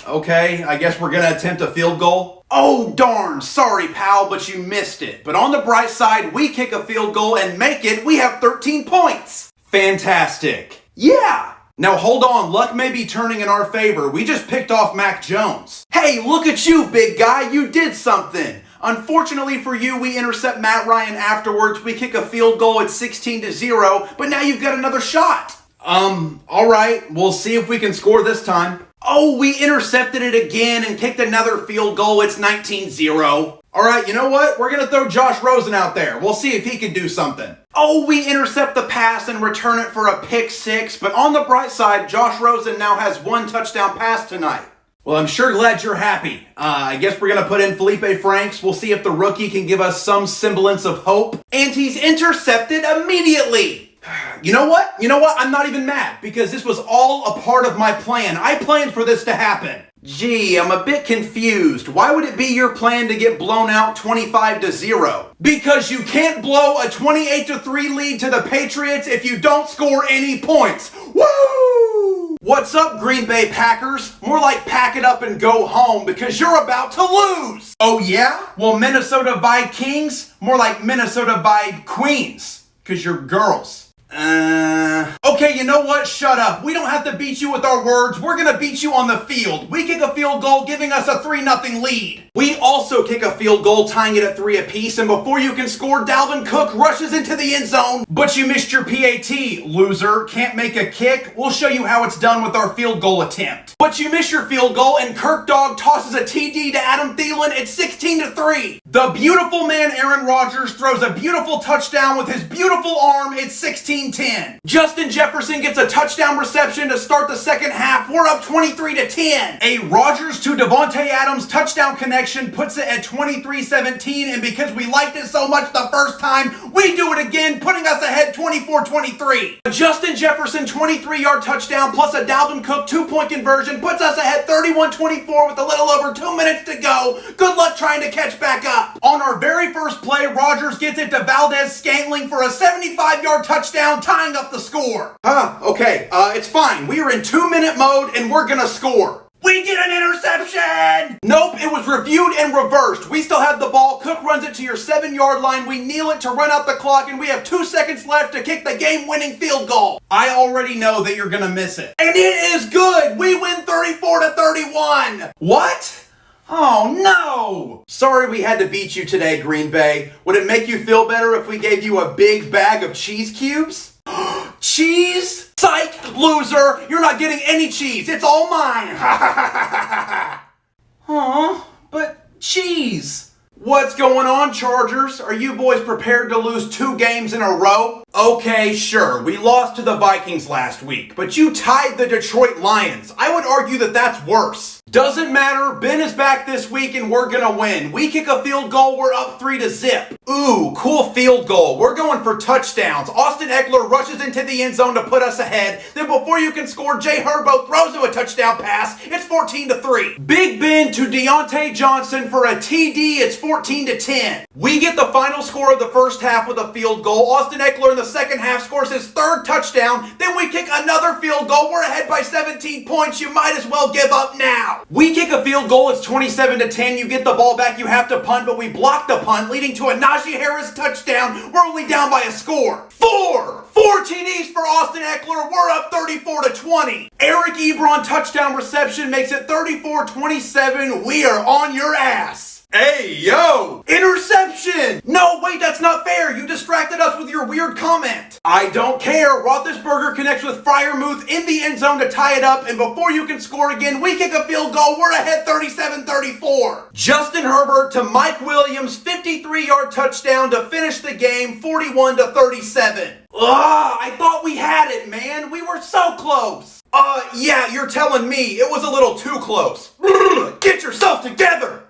Okay, I guess we're gonna attempt a field goal. Oh, darn, sorry, pal, but you missed it. But on the bright side, we kick a field goal and make it. We have 13 points. Fantastic. Yeah. Now hold on, luck may be turning in our favor. We just picked off Mac Jones. Hey, look at you, big guy. You did something. Unfortunately for you, we intercept Matt Ryan afterwards. We kick a field goal at 16-0, but now you've got another shot. All right, we'll see if we can score this time. Oh, we intercepted it again and kicked another field goal. It's 19-0. All right, you know what? We're going to throw Josh Rosen out there. We'll see if he can do something. Oh, we intercept the pass and return it for a pick 6. But on the bright side, Josh Rosen now has 1 touchdown pass tonight. Well, I'm sure glad you're happy. I guess we're going to put in Felipe Franks. We'll see if the rookie can give us some semblance of hope. And he's intercepted immediately. You know what? I'm not even mad because this was all a part of my plan. I planned for this to happen. Gee, I'm a bit confused. Why would it be your plan to get blown out 25-0? Because you can't blow a 28-3 lead to the Patriots if you don't score any points. Woo! What's up, Green Bay Packers? More like pack it up and go home because you're about to lose. Oh yeah? Well, Minnesota Vikings? More like Minnesota by Queens because you're girls. Okay, you know what? Shut up. We don't have to beat you with our words. We're gonna beat you on the field. We kick a field goal, giving us a 3-0 lead. We also kick a field goal, tying it at 3 apiece, and before you can score, Dalvin Cook rushes into the end zone. But you missed your PAT, loser. Can't make a kick? We'll show you how it's done with our field goal attempt. But you miss your field goal, and Kirk Dog tosses a TD to Adam Thielen at 16-3. The beautiful man Aaron Rodgers throws a beautiful touchdown with his beautiful arm at 16-10. Justin Jefferson gets a touchdown reception to start the second half. We're up 23-10. A Rodgers to Devontae Adams touchdown connection puts it at 23-17, and because we liked it so much the first time, we do it again, putting us ahead 24-23. A Justin Jefferson 23-yard touchdown plus a Dalvin Cook 2-point conversion puts us ahead 31-24 with a little over 2 minutes to go. Good luck trying to catch back up. On our very first play, Rodgers gets it to Valdez-Scantling for a 75-yard touchdown, tying up the score. Okay, it's fine. We are in 2-minute mode and we're gonna score. We get an interception! Nope, it was reviewed and reversed. We still have the ball. Cook runs it to your 7-yard line. We kneel it to run out the clock, and we have 2 seconds left to kick the game-winning field goal. I already know that you're gonna miss it. And it is good! We win 34-31! What? Oh no! Sorry we had to beat you today, Green Bay. Would it make you feel better if we gave you a big bag of cheese cubes? Cheese? Psych, loser! You're not getting any cheese. It's all mine. Aw, but cheese. What's going on, Chargers? Are you boys prepared to lose 2 games in a row? Okay, sure, we lost to the Vikings last week, but you tied the Detroit Lions. I would argue that that's worse. Doesn't matter, Ben is back this week and we're gonna win. We kick a field goal, we're up 3-0. Ooh, cool field goal. We're going for touchdowns. Austin Eckler rushes into the end zone to put us ahead. Then before you can score, Jay Herbo throws him a touchdown pass. It's 14-3. Big Ben to Deontay Johnson for a TD. It's 14-10. We get the final score of the first half with a field goal. Austin Eckler in the second half scores his 3rd touchdown. Then we kick another field goal. We're ahead by 17 points. You might as well give up now. We kick a field goal. It's 27-10. You get the ball back. You have to punt, but we block the punt, leading to a Najee Harris touchdown. We're only down by a score. 4 TDs for Austin Eckler. We're up 34-20. Eric Ebron touchdown reception makes it 34-27. We are on your ass. Hey, yo! Interception! No, wait, that's not fair. You distracted us with your weird comment. I don't care. Roethlisberger connects with Freiermuth in the end zone to tie it up, and before you can score again, we kick a field goal. We're ahead 37-34. Justin Herbert to Mike Williams, 53-yard touchdown to finish the game, 41-37. I thought we had it, man. We were so close. Yeah, you're telling me. It was a little too close. Get yourself together.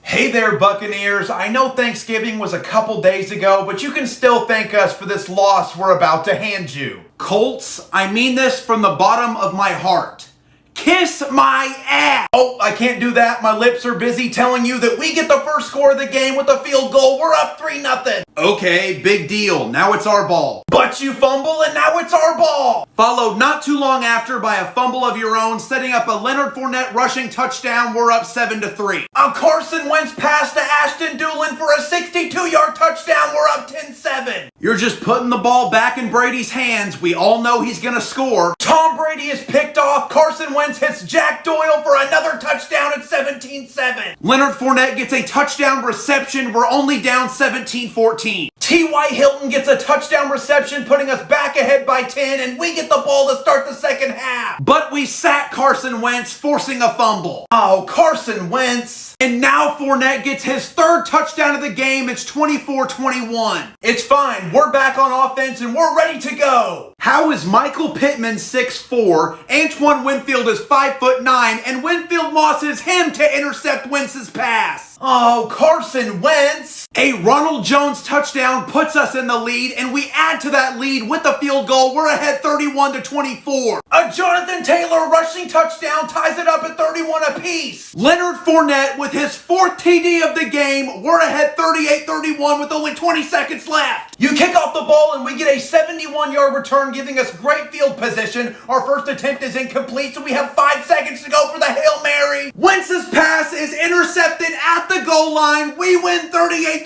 Hey there, Buccaneers. I know Thanksgiving was a couple days ago, but you can still thank us for this loss we're about to hand you. Colts, I mean this from the bottom of my heart. Kiss my ass! Oh, I can't do that. My lips are busy telling you that we get the first score of the game with a field goal. We're up 3-0. Okay, big deal. Now it's our ball. But you fumble and now it's our ball. Followed not too long after by a fumble of your own, setting up a Leonard Fournette rushing touchdown. We're up 7-3. A Carson Wentz pass to Ashton Doolin for a 62-yard touchdown. We're up 10-7. You're just putting the ball back in Brady's hands. We all know he's gonna score. Tom Brady is picked off. Carson Wentz hits Jack Doyle for another touchdown at 17-7. Leonard Fournette gets a touchdown reception. We're only down 17-14. T.Y. Hilton gets a touchdown reception, putting us back ahead by 10, and we get the ball to start the second half. But we sack Carson Wentz, forcing a fumble. Oh, Carson Wentz. And now Fournette gets his 3rd touchdown of the game. It's 24-21. It's fine. We're back on offense, and we're ready to go. How is Michael Pittman 6'4", Antoine Winfield is 5'9", and Winfield Mosses him to intercept Wentz's pass? Oh, Carson Wentz. A Ronald Jones touchdown puts us in the lead, and we add to that lead with the field goal. We're ahead 31-24. A Jonathan Taylor rushing touchdown ties it up at 31 apiece. Leonard Fournette with his 4th TD of the game. We're ahead 38-31 with only 20 seconds left. You kick off the ball, and we get a 71-yard return, giving us great field position. Our first attempt is incomplete, so we have 5 seconds to go for the Hail Mary. Wentz's pass is intercepted at the goal line. We win 38-31.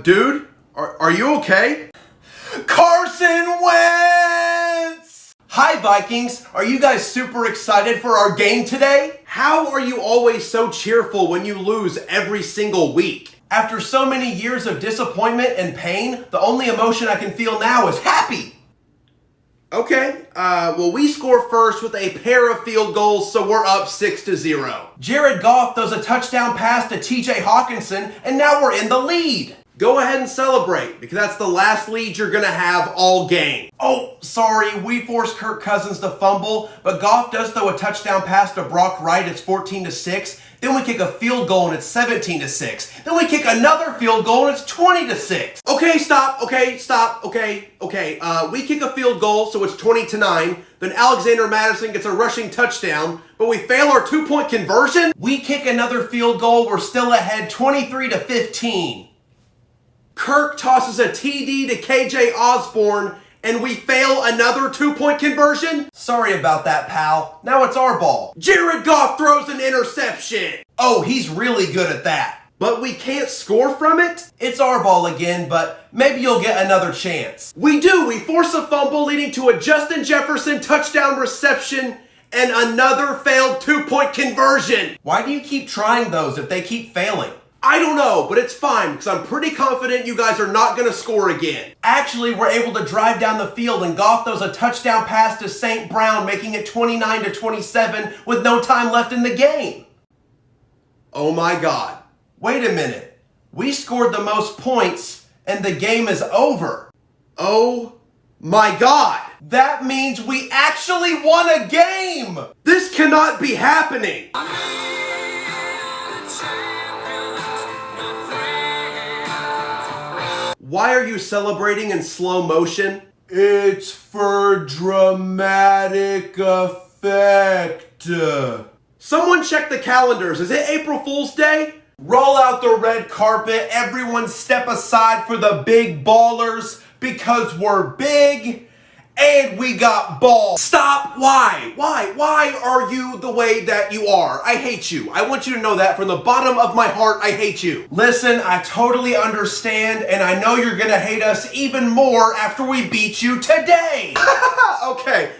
Dude, are you okay? Carson Wentz! Hi, Vikings. Are you guys super excited for our game today? How are you always so cheerful when you lose every single week? After so many years of disappointment and pain, the only emotion I can feel now is happy. Okay, well, we score first with a pair of field goals, so we're up 6-0. Jared Goff does a touchdown pass to TJ Hawkinson, and now we're in the lead. Go ahead and celebrate, because that's the last lead you're going to have all game. Oh, sorry, we forced Kirk Cousins to fumble, but Goff does throw a touchdown pass to Brock Wright. It's 14-6. Then we kick a field goal and it's 17-6. Then we kick another field goal and it's 20-6. Okay, stop. We kick a field goal, so it's 20-9. Then Alexander Madison gets a rushing touchdown, but we fail our 2-point conversion. We kick another field goal. We're still ahead 23-15. Kirk tosses a TD to KJ Osborne, and we fail another 2-point conversion? Sorry about that, pal. Now it's our ball. Jared Goff throws an interception. Oh, he's really good at that. But we can't score from it? It's our ball again, but maybe you'll get another chance. We do. We force a fumble, leading to a Justin Jefferson touchdown reception and another failed 2-point conversion. Why do you keep trying those if they keep failing? I don't know, but it's fine because I'm pretty confident you guys are not going to score again. Actually, we're able to drive down the field and Goff throws a touchdown pass to St. Brown, making it 29-27 with no time left in the game. Oh my God. Wait a minute. We scored the most points and the game is over. Oh my God. That means we actually won a game. This cannot be happening. Why are you celebrating in slow motion? It's for dramatic effect. Someone check the calendars. Is it April Fool's Day? Roll out the red carpet. Everyone step aside for the big ballers because we're big and we got balls. Stop. Why? Why are you the way that you are? I hate you. I want you to know that from the bottom of my heart, I hate you. Listen, I totally understand, and I know you're gonna hate us even more after we beat you today. Okay,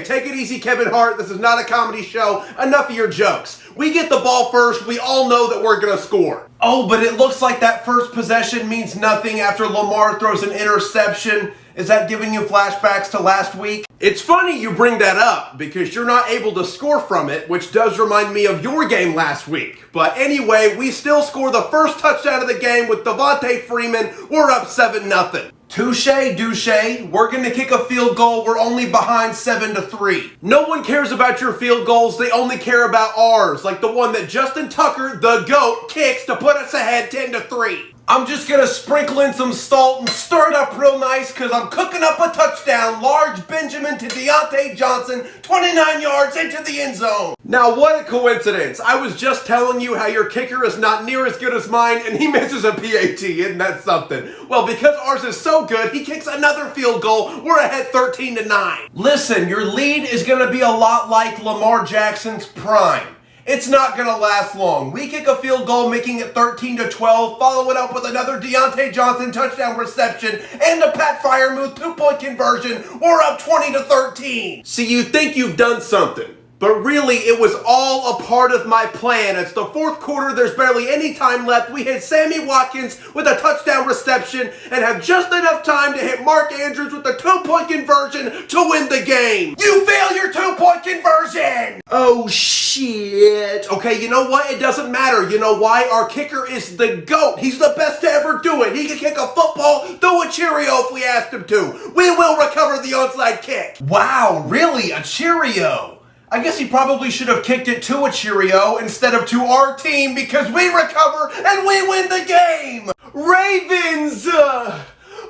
take it easy, Kevin Hart. This is not a comedy show. Enough of your jokes. We get the ball first. We all know that we're gonna score. Oh, but it looks like that first possession means nothing after Lamar throws an interception. Is that giving you flashbacks to last week? It's funny you bring that up because you're not able to score from it, which does remind me of your game last week. But anyway, we still score the first touchdown of the game with Devontae Freeman. We're up 7-0. Touche, douche. We're going to kick a field goal. We're only behind 7-3. No one cares about your field goals. They only care about ours, like the one that Justin Tucker, the GOAT, kicks to put us ahead 10-3. I'm just going to sprinkle in some salt and stir it up real nice because I'm cooking up a touchdown. Large Benjamin to Deontay Johnson, 29 yards into the end zone. Now, what a coincidence. I was just telling you how your kicker is not near as good as mine and he misses a PAT. Isn't that something? Well, because ours is so good, he kicks another field goal. We're ahead 13-9. Listen, your lead is going to be a lot like Lamar Jackson's prime. It's not going to last long. We kick a field goal, making it 13-12, follow it up with another Deontay Johnson touchdown reception and a Pat Freiermuth 2-point conversion. We're up 20-13. See, you think you've done something, but really it was all a part of my plan. It's the fourth quarter, there's barely any time left. We hit Sammy Watkins with a touchdown reception and have just enough time to hit Mark Andrews with a 2-point conversion to win the game. You fail your 2-point conversion! Oh, shit. Okay, you know what? It doesn't matter. You know why? Our kicker is the GOAT. He's the best to ever do it. He can kick a football through a Cheerio if we asked him to. We will recover the onside kick. Wow, really? A Cheerio? I guess he probably should have kicked it to a Cheerio instead of to our team because we recover and we win the game. Ravens,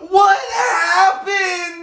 what happened?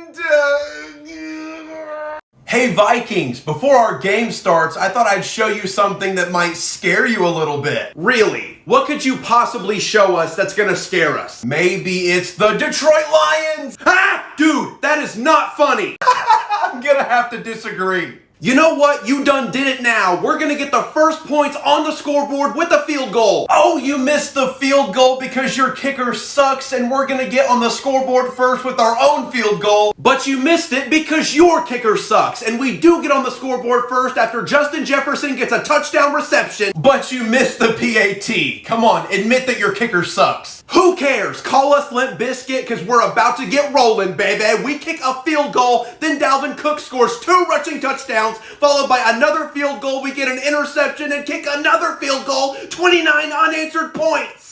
Hey Vikings, before our game starts, I thought I'd show you something that might scare you a little bit. Really? What could you possibly show us that's gonna scare us? Maybe it's the Detroit Lions? Ha! Dude, that is not funny. I'm gonna have to disagree. You know what? You done did it now. We're going to get the first points on the scoreboard with the field goal. Oh, you missed the field goal because your kicker sucks and we're going to get on the scoreboard first with our own field goal. But you missed it because your kicker sucks. And we do get on the scoreboard first after Justin Jefferson gets a touchdown reception. But you missed the PAT. Come on, admit that your kicker sucks. Who cares? Call us Limp Bizkit because we're about to get rolling, baby. We kick a field goal, then Dalvin Cook scores 2 rushing touchdowns, followed by another field goal. We get an interception and kick another field goal, 29 unanswered points.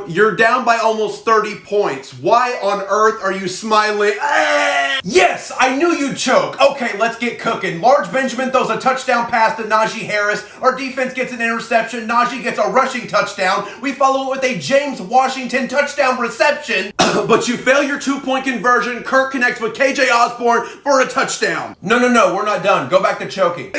You're down by almost 30 points. Why on earth are you smiling? Yes, I knew you'd choke. Okay, let's get cooking. Large Benjamin throws a touchdown pass to Najee Harris. Our defense gets an interception. Najee gets a rushing touchdown. We follow it with a James Washington touchdown reception. But you fail your 2-point conversion. Kirk connects with KJ Osborne for a touchdown. No, we're not done. Go back to choking.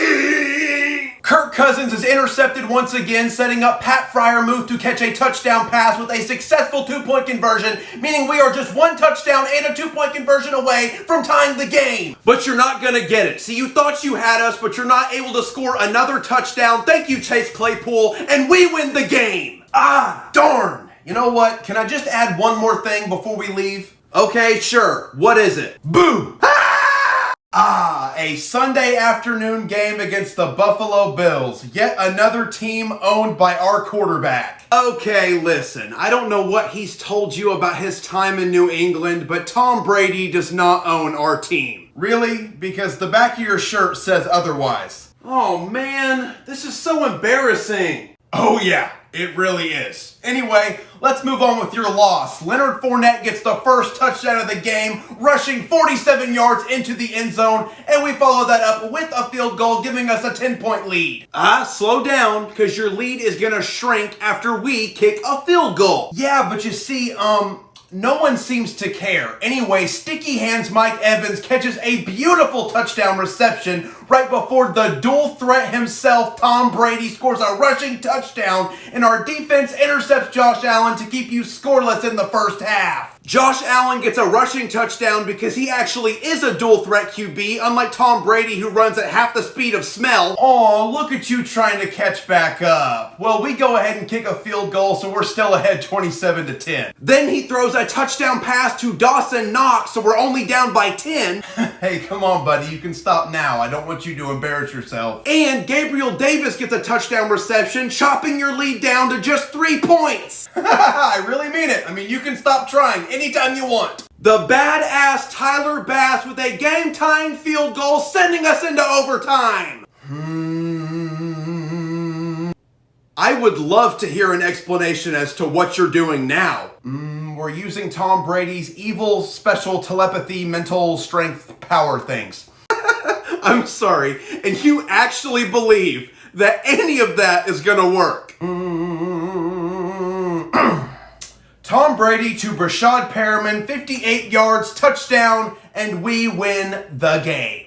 Kirk Cousins is intercepted once again, setting up Pat Freiermuth to catch a touchdown pass with a successful 2-point conversion, meaning we are just 1 touchdown and a 2-point conversion away from tying the game. But you're not going to get it. See, you thought you had us, but you're not able to score another touchdown. Thank you, Chase Claypool, and we win the game. Ah, darn. You know what? Can I just add one more thing before we leave? Okay, sure. What is it? Boo! A Sunday afternoon game against the Buffalo Bills. Yet another team owned by our quarterback. Okay, listen, I don't know what he's told you about his time in New England, but Tom Brady does not own our team. Really? Because the back of your shirt says otherwise. Oh man, this is so embarrassing. Oh yeah, it really is. Anyway, let's move on with your loss. Leonard Fournette gets the first touchdown of the game, rushing 47 yards into the end zone, and we follow that up with a field goal, giving us a 10-point lead. Slow down, because your lead is going to shrink after we kick a field goal. Yeah, but you see, no one seems to care. Anyway, Sticky Hands Mike Evans catches a beautiful touchdown reception right before the dual threat himself, Tom Brady, scores a rushing touchdown, and our defense intercepts Josh Allen to keep you scoreless in the first half. Josh Allen gets a rushing touchdown because he actually is a dual threat QB, unlike Tom Brady who runs at half the speed of smell. Aw, look at you trying to catch back up. Well, we go ahead and kick a field goal, so we're still ahead 27-10. Then he throws a touchdown pass to Dawson Knox, so we're only down by 10. Hey, come on, buddy, you can stop now. I don't want you to embarrass yourself. And Gabriel Davis gets a touchdown reception, chopping your lead down to just 3 points. I really mean it. I mean, you can stop trying anytime you want. The badass Tyler Bass with a game-tying field goal, sending us into overtime. I would love to hear an explanation as to what you're doing now. We're using Tom Brady's evil special telepathy mental strength power things. I'm sorry, and you actually believe that any of that is gonna work? Tom Brady to Brashad Perriman, 58 yards, touchdown, and we win the game.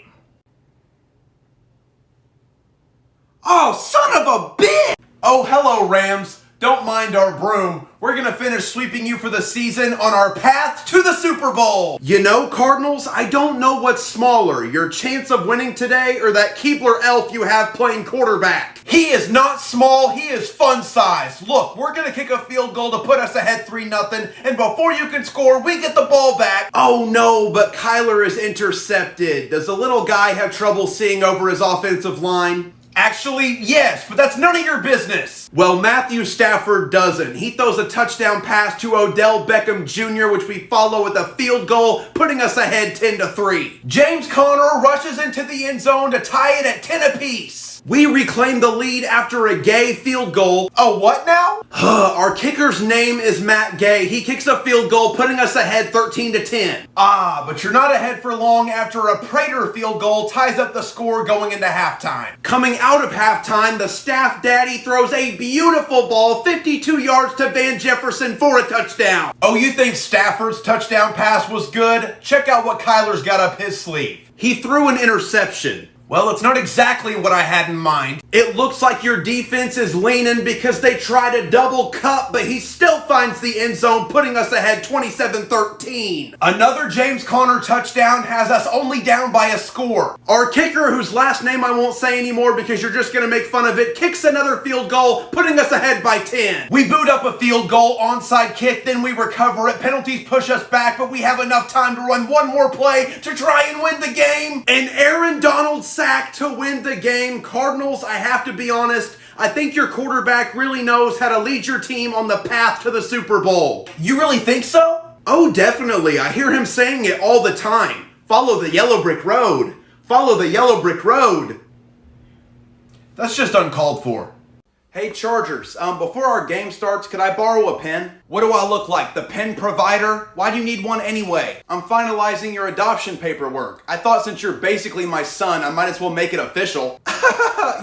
Oh, son of a bitch! Oh, hello, Rams. Don't mind our broom. We're going to finish sweeping you for the season on our path to the Super Bowl. You know, Cardinals, I don't know what's smaller, your chance of winning today or that Keebler elf you have playing quarterback. He is not small, he is fun-sized. Look, we're going to kick a field goal to put us ahead 3-0, and before you can score, we get the ball back. Oh no, but Kyler is intercepted. Does the little guy have trouble seeing over his offensive line? Actually, yes, but that's none of your business. Well, Matthew Stafford doesn't. He throws a touchdown pass to Odell Beckham Jr., which we follow with a field goal, putting us ahead 10-3. James Conner rushes into the end zone to tie it at 10 apiece. We reclaim the lead after a Gay field goal. Oh, what now? Our kicker's name is Matt Gay. He kicks a field goal, putting us ahead 13-10. But you're not ahead for long after a Prater field goal ties up the score going into halftime. Coming out of halftime, the staff daddy throws a beautiful ball 52 yards to Van Jefferson for a touchdown. Oh, you think Stafford's touchdown pass was good? Check out what Kyler's got up his sleeve. He threw an interception. Well, it's not exactly what I had in mind. It looks like your defense is leaning because they try to double cut, but he still finds the end zone, putting us ahead 27-13. Another James Conner touchdown has us only down by a score. Our kicker, whose last name I won't say anymore because you're just going to make fun of it, kicks another field goal, putting us ahead by 10. We boot up a field goal, onside kick, then we recover it. Penalties push us back, but we have enough time to run one more play to try and win the game. And Aaron Donald sack to win the game. Cardinals, I have to be honest, I think your quarterback really knows how to lead your team on the path to the Super Bowl. You really think so? Oh, definitely. I hear him saying it all the time. Follow the yellow brick road. Follow the yellow brick road. That's just uncalled for. Hey Chargers, before our game starts, could I borrow a pen? What do I look like, the pen provider? Why do you need one anyway? I'm finalizing your adoption paperwork. I thought since you're basically my son, I might as well make it official.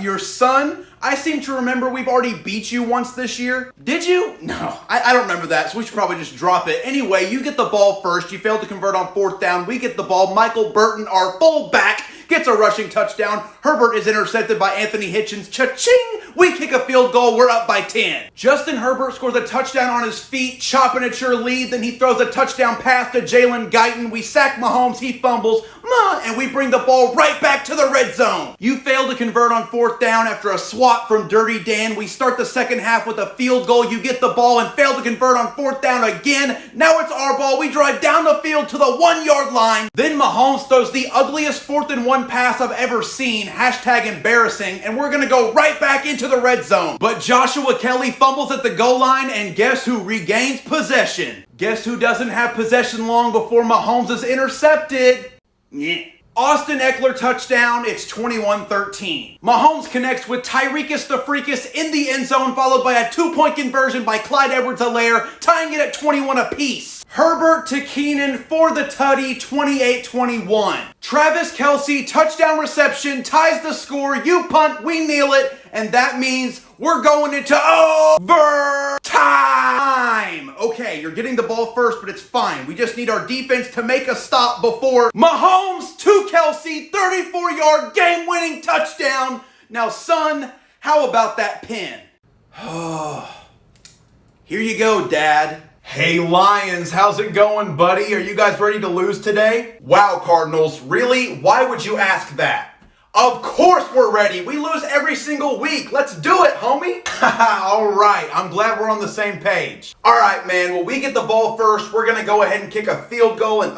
Your son? I seem to remember we've already beat you once this year. Did you? No, I don't remember that, so we should probably just drop it. Anyway, you get the ball first. You failed to convert on 4th down. We get the ball. Michael Burton, our fullback, gets a rushing touchdown. Herbert is intercepted by Anthony Hitchens. Cha-ching! We kick a field goal. We're up by 10. Justin Herbert scores a touchdown on his feet, chopping at your lead. Then he throws a touchdown pass to Jalen Guyton. We sack Mahomes. He fumbles. And we bring the ball right back to the red zone. You fail to convert on fourth down after a swat from Dirty Dan. We start the second half with a field goal. You get the ball and fail to convert on fourth down again. Now it's our ball. We drive down the field to the 1-yard line. Then Mahomes throws the ugliest 4th-and-1 pass I've ever seen. Hashtag embarrassing. And we're going to go right back into the red zone. But Joshua Kelly fumbles at the goal line, and guess who regains possession? Guess who doesn't have possession long before Mahomes is intercepted? Yeah. Austin Eckler touchdown, it's 21-13. Mahomes connects with Tyreekus the Freakus in the end zone, followed by a 2-point conversion by Clyde Edwards-Helaire, tying it at 21 apiece. Herbert to Keenan for the tutty, 28-21. Travis Kelce, touchdown reception, ties the score, you punt, we kneel it, and that means we're going into overtime. Okay, you're getting the ball first, but it's fine. We just need our defense to make a stop before Mahomes to Kelce, 34-yard game-winning touchdown. Now, son, how about that pin? Here you go, Dad. Hey Lions, how's it going, buddy? Are you guys ready to lose today? Wow, Cardinals, really? Why would you ask that? Of course we're ready. We lose every single week. Let's do it, homie. All right, I'm glad we're on the same page. All right, man. Well, we get the ball first. We're going to go ahead and kick a field goal. And,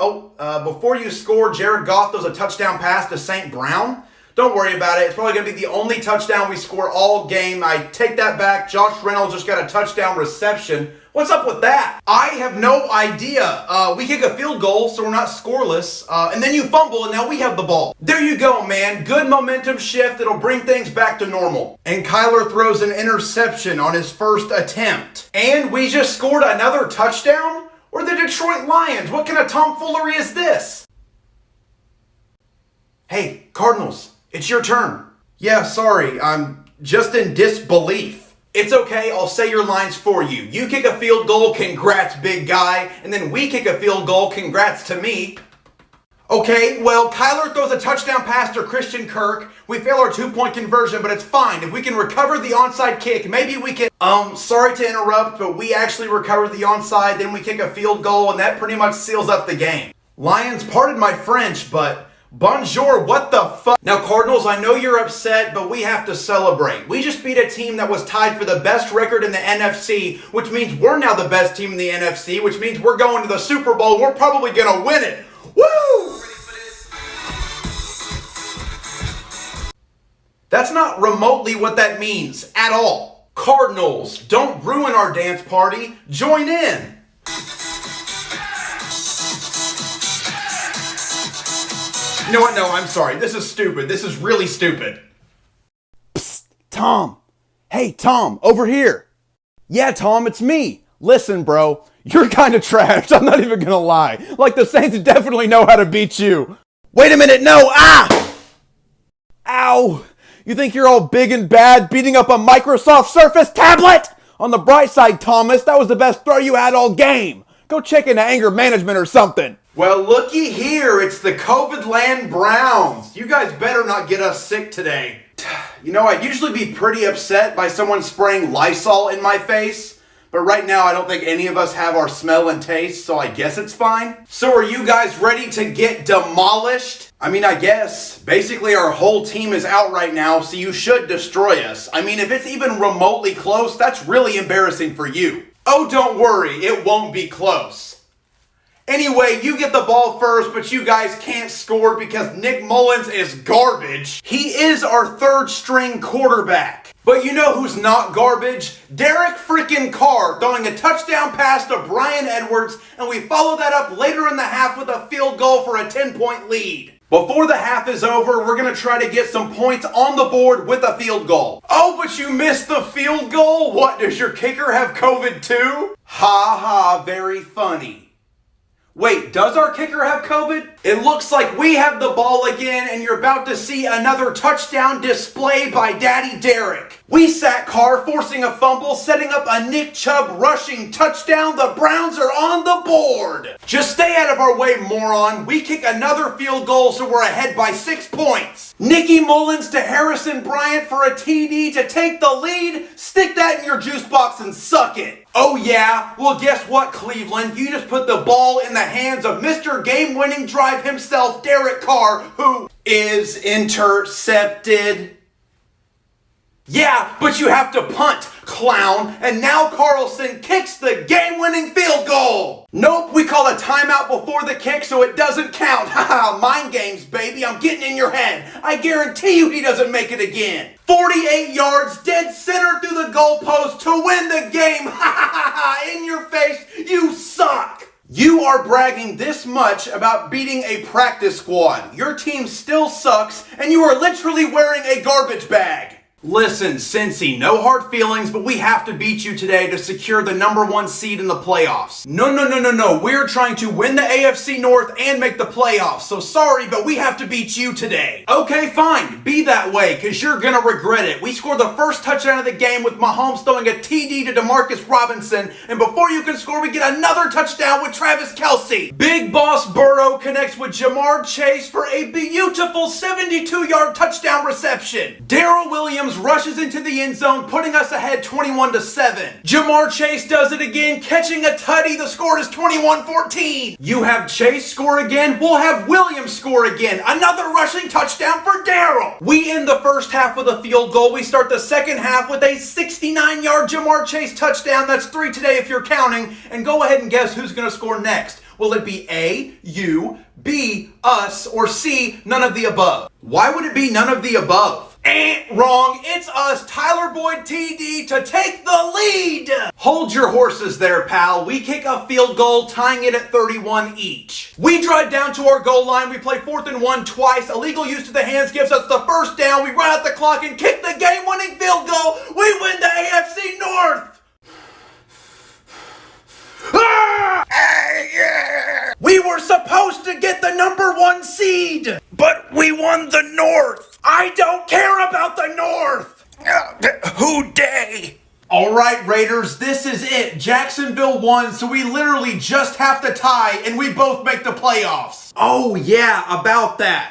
before you score, Jared Goff throws a touchdown pass to St. Brown. Don't worry about it. It's probably going to be the only touchdown we score all game. I take that back. Josh Reynolds just got a touchdown reception. What's up with that? I have no idea. We kick a field goal, so we're not scoreless. And then you fumble, and now we have the ball. There you go, man. Good momentum shift. It'll bring things back to normal. And Kyler throws an interception on his first attempt. And we just scored another touchdown? We're the Detroit Lions. What kind of tomfoolery is this? Hey, Cardinals, it's your turn. Yeah, sorry. I'm just in disbelief. It's okay, I'll say your lines for you. You kick a field goal, congrats, big guy. And then we kick a field goal, congrats to me. Okay, well, Kyler throws a touchdown pass to Christian Kirk. We fail our 2-point conversion, but it's fine. If we can recover the onside kick, maybe we can... sorry to interrupt, but we actually recovered the onside, then we kick a field goal, and that pretty much seals up the game. Lions, pardon my French, but... Bonjour, what the fuck? Now, Cardinals, I know you're upset, but we have to celebrate. We just beat a team that was tied for the best record in the NFC, which means we're now the best team in the NFC, which means we're going to the Super Bowl. We're probably going to win it. Woo! That's not remotely what that means at all. Cardinals, don't ruin our dance party. Join in. You know what? No, I'm sorry. This is stupid. This is really stupid. Psst, Tom. Hey, Tom, over here. Yeah, Tom, it's me. Listen, bro, you're kind of trash. I'm not even gonna lie. Like, the Saints definitely know how to beat you. Wait a minute, no, Ow! You think you're all big and bad beating up a Microsoft Surface tablet? On the bright side, Thomas, that was the best throw you had all game. Go check into anger management or something. Well, looky here. It's the COVID land Browns. You guys better not get us sick today. You know, I'd usually be pretty upset by someone spraying Lysol in my face, but right now I don't think any of us have our smell and taste, so I guess it's fine. So are you guys ready to get demolished? I mean, I guess. Basically, our whole team is out right now, so you should destroy us. I mean, if it's even remotely close, that's really embarrassing for you. Oh, don't worry. It won't be close. Anyway, you get the ball first, but you guys can't score because Nick Mullins is garbage. He is our third string quarterback. But you know who's not garbage? Derek freaking Carr throwing a touchdown pass to Bryan Edwards, and we follow that up later in the half with a field goal for a 10-point lead. Before the half is over, we're going to try to get some points on the board with a field goal. Oh, but you missed the field goal? What, does your kicker have COVID too? Ha ha, very funny. Wait, does our kicker have COVID? It looks like we have the ball again, and you're about to see another touchdown display by Daddy Derek. We sack Carr, forcing a fumble, setting up a Nick Chubb rushing touchdown. The Browns are on the board. Just stay out of our way, moron. We kick another field goal, so we're ahead by 6 points. Nicky Mullins to Harrison Bryant for a TD to take the lead. Stick that in your juice box and suck it. Oh yeah? Well, guess what, Cleveland? You just put the ball in the hands of Mr. Game-winning drive himself, Derek Carr, who is intercepted. Yeah, but you have to punt, clown. And now Carlson kicks the game-winning field goal. Nope, we call a timeout before the kick so it doesn't count. Haha, mind games, baby. I'm getting in your head. I guarantee you he doesn't make it again. 48 yards, dead center through the goalpost to win the game. In your face, you suck. You are bragging this much about beating a practice squad. Your team still sucks, and you are literally wearing a garbage bag. Listen, Cincy, no hard feelings, but we have to beat you today to secure the #1 seed in the playoffs. No. We're trying to win the AFC North and make the playoffs, so sorry, but we have to beat you today. Okay, fine. Be that way, because you're going to regret it. We scored the first touchdown of the game with Mahomes throwing a TD to DeMarcus Robinson, and before you can score, we get another touchdown with Travis Kelce. Big Boss Burrow connects with Jamar Chase for a beautiful 72-yard touchdown reception. Darrell Williams rushes into the end zone, putting us ahead 21-7. Jamar Chase does it again, catching a tutty. The score is 21-14. You have Chase score again, we'll have Williams score again. Another rushing touchdown for Darrell. We end the first half with a field goal. We start the second half with a 69-yard Jamar Chase touchdown. That's 3 today if you're counting. And go ahead and guess who's going to score next. Will it be A, you, B, us, or C, none of the above? Why would it be none of the above? Wrong. It's us, Tyler Boyd TD, to take the lead. Hold your horses there, pal. We kick a field goal, tying it at 31 each. We drive down to our goal line. We play 4th and 1 twice. Illegal use of the hands gives us the first down. We run out the clock and kick the game-winning field goal. We win the AFC North. We were supposed to get the #1 seed, but we won the North. I don't care about the North. Who dey? All right, Raiders, this is it. Jacksonville won, so we literally just have to tie, and we both make the playoffs. Oh, yeah, about that.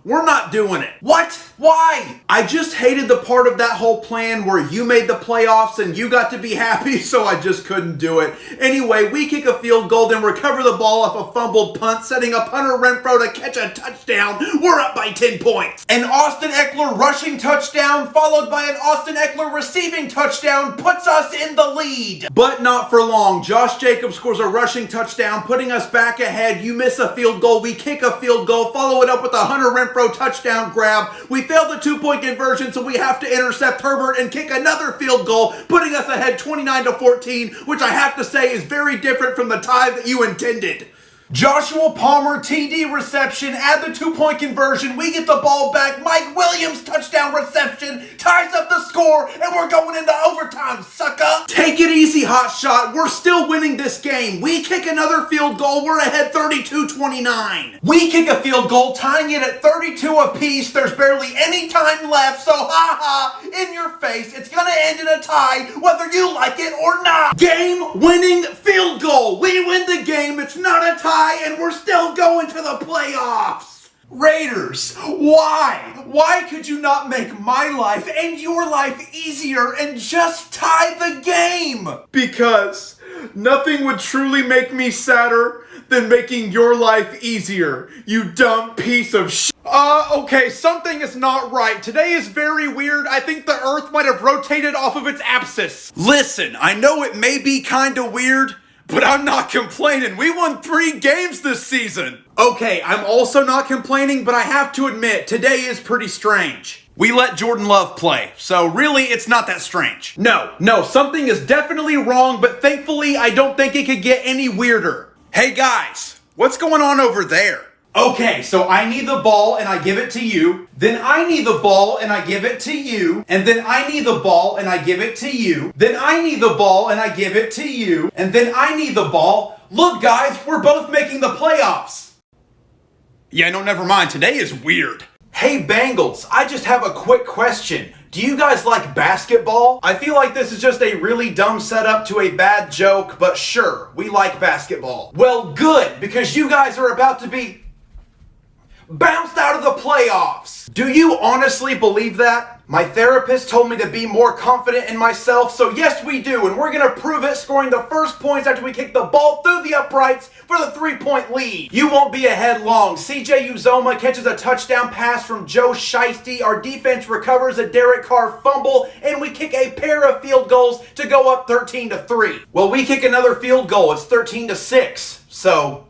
We're not doing it. What? Why? I just hated the part of that whole plan where you made the playoffs and you got to be happy, so I just couldn't do it. Anyway, we kick a field goal, then recover the ball off a fumbled punt, setting up Hunter Renfrow to catch a touchdown. We're up by 10 points. An Austin Eckler rushing touchdown, followed by an Austin Eckler receiving touchdown, puts us in the lead. But not for long. Josh Jacobs scores a rushing touchdown, putting us back ahead. You miss a field goal. We kick a field goal, follow it up with a Hunter Renfrow touchdown grab. We failed the 2-point conversion, so we have to intercept Herbert and kick another field goal, putting us ahead 29-14, which I have to say is very different from the tie that you intended. Joshua Palmer, TD reception, add the 2-point conversion, we get the ball back, Mike Williams touchdown reception, ties up the score, and we're going into overtime, sucker! Take it easy, hotshot, we're still winning this game. We kick another field goal, we're ahead 32-29. We kick a field goal, tying it at 32 apiece, there's barely any time left, so ha-ha, in your face, it's gonna end in a tie, whether you like it or not. Game-winning field goal, we win the game, it's not a tie, and we're still going to the playoffs. Raiders, why? Why could you not make my life and your life easier and just tie the game? Because nothing would truly make me sadder than making your life easier, you dumb piece of shit. Okay, something is not right. Today is very weird. I think the earth might have rotated off of its axis. Listen, I know it may be kinda weird, but I'm not complaining. We won 3 games this season. Okay, I'm also not complaining, but I have to admit, today is pretty strange. We let Jordan Love play, so really it's not that strange. No, something is definitely wrong, but thankfully I don't think it could get any weirder. Hey guys, what's going on over there? Okay, so I need the ball and I give it to you. Then I need the ball and I give it to you. And then I need the ball and I give it to you. Then I need the ball and I give it to you. And then I need the ball. Look, guys, we're both making the playoffs. Yeah, no, never mind. Today is weird. Hey, Bengals, I just have a quick question. Do you guys like basketball? I feel like this is just a really dumb setup to a bad joke, but sure, we like basketball. Well, good, because you guys are about to be bounced out of the playoffs. Do you honestly believe that? My therapist told me to be more confident in myself, so yes we do, and we're gonna prove it scoring the first points after we kick the ball through the uprights for the 3-point lead. You won't be ahead long. CJ Uzoma catches a touchdown pass from Joe Shiesty, our defense recovers a Derek Carr fumble, and we kick a pair of field goals to go up 13-3. Well, we kick another field goal, it's 13-6, so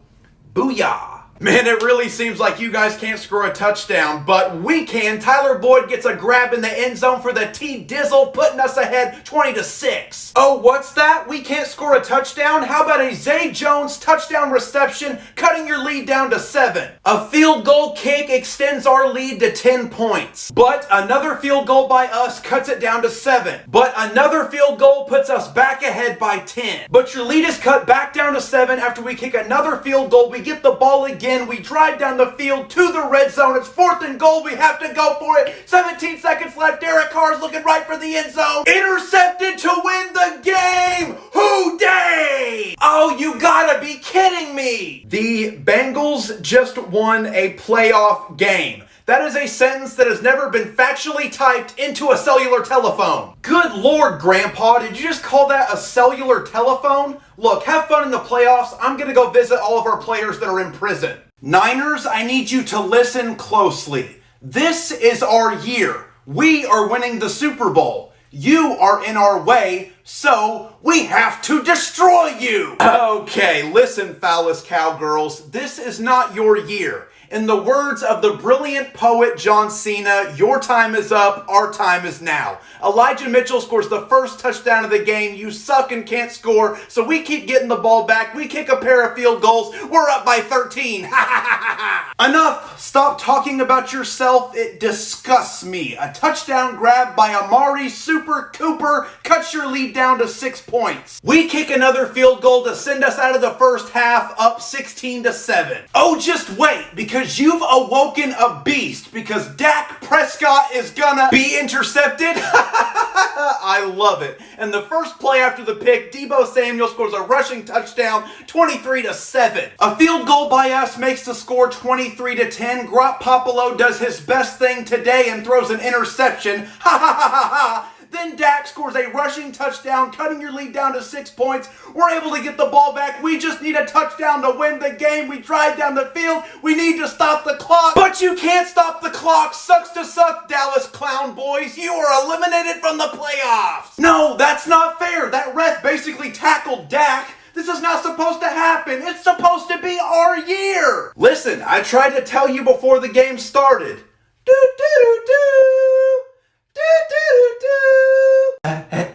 booyah. Man, it really seems like you guys can't score a touchdown, but we can. Tyler Boyd gets a grab in the end zone for the T-Dizzle, putting us ahead 20-6. Oh, what's that? We can't score a touchdown? How about a Zay Jones touchdown reception, cutting your lead down to 7? A field goal kick extends our lead to 10 points. But another field goal by us cuts it down to 7. But another field goal puts us back ahead by 10. But your lead is cut back down to 7 after we kick another field goal. We get the ball again. We drive down the field to the red zone. It's 4th and goal. We have to go for it. 17 seconds left. Derek Carr's looking right for the end zone. Intercepted to win the game. Who day? Oh, you gotta be kidding me. The Bengals just won a playoff game. That is a sentence that has never been factually typed into a cellular telephone. Good Lord, Grandpa, did you just call that a cellular telephone? Look, have fun in the playoffs. I'm gonna go visit all of our players that are in prison. Niners, I need you to listen closely. This is our year. We are winning the Super Bowl. You are in our way, so we have to destroy you. Okay, listen, phallus cowgirls. This is not your year. In the words of the brilliant poet John Cena, your time is up, our time is now. Elijah Mitchell scores the first touchdown of the game. You suck and can't score, so we keep getting the ball back. We kick a pair of field goals. We're up by 13. Enough. Stop talking about yourself. It disgusts me. A touchdown grab by Amari Super Cooper cuts your lead down to 6 points. We kick another field goal to send us out of the first half up 16-7. Oh, just wait, because you've awoken a beast, because Dak Prescott is gonna be intercepted. I love it. And the first play after the pick, Deebo Samuel scores a rushing touchdown, 23-7. A field goal by us makes the score 23-10. Grot Popolo does his best thing today and throws an interception. Ha ha ha ha ha. Then Dak scores a rushing touchdown, cutting your lead down to 6 points. We're able to get the ball back. We just need a touchdown to win the game. We drive down the field. We need to stop the clock. But you can't stop the clock. Sucks to suck, Dallas Clown Boys. You are eliminated from the playoffs. No, that's not fair. That ref basically tackled Dak. This is not supposed to happen. It's supposed to be our year. Listen, I tried to tell you before the game started.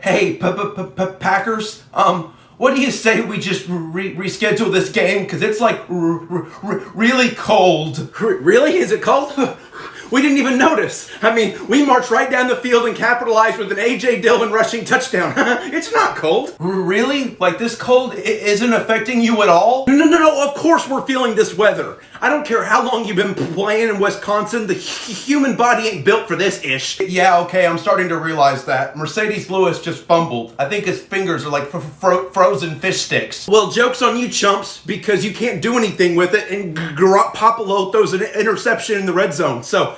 Hey, Packers, what do you say we just reschedule this game? Because it's like really cold. Really? Is it cold? We didn't even notice. I mean, we marched right down the field and capitalized with an A.J. Dillon rushing touchdown. It's not cold. Really? Like this cold isn't affecting you at all? No, of course we're feeling this weather. I don't care how long you've been playing in Wisconsin, the human body ain't built for this ish. Yeah, okay, I'm starting to realize that. Mercedes Lewis just fumbled. I think his fingers are like frozen fish sticks. Well, joke's on you chumps, because you can't do anything with it, and Popolo throws an interception in the red zone. So,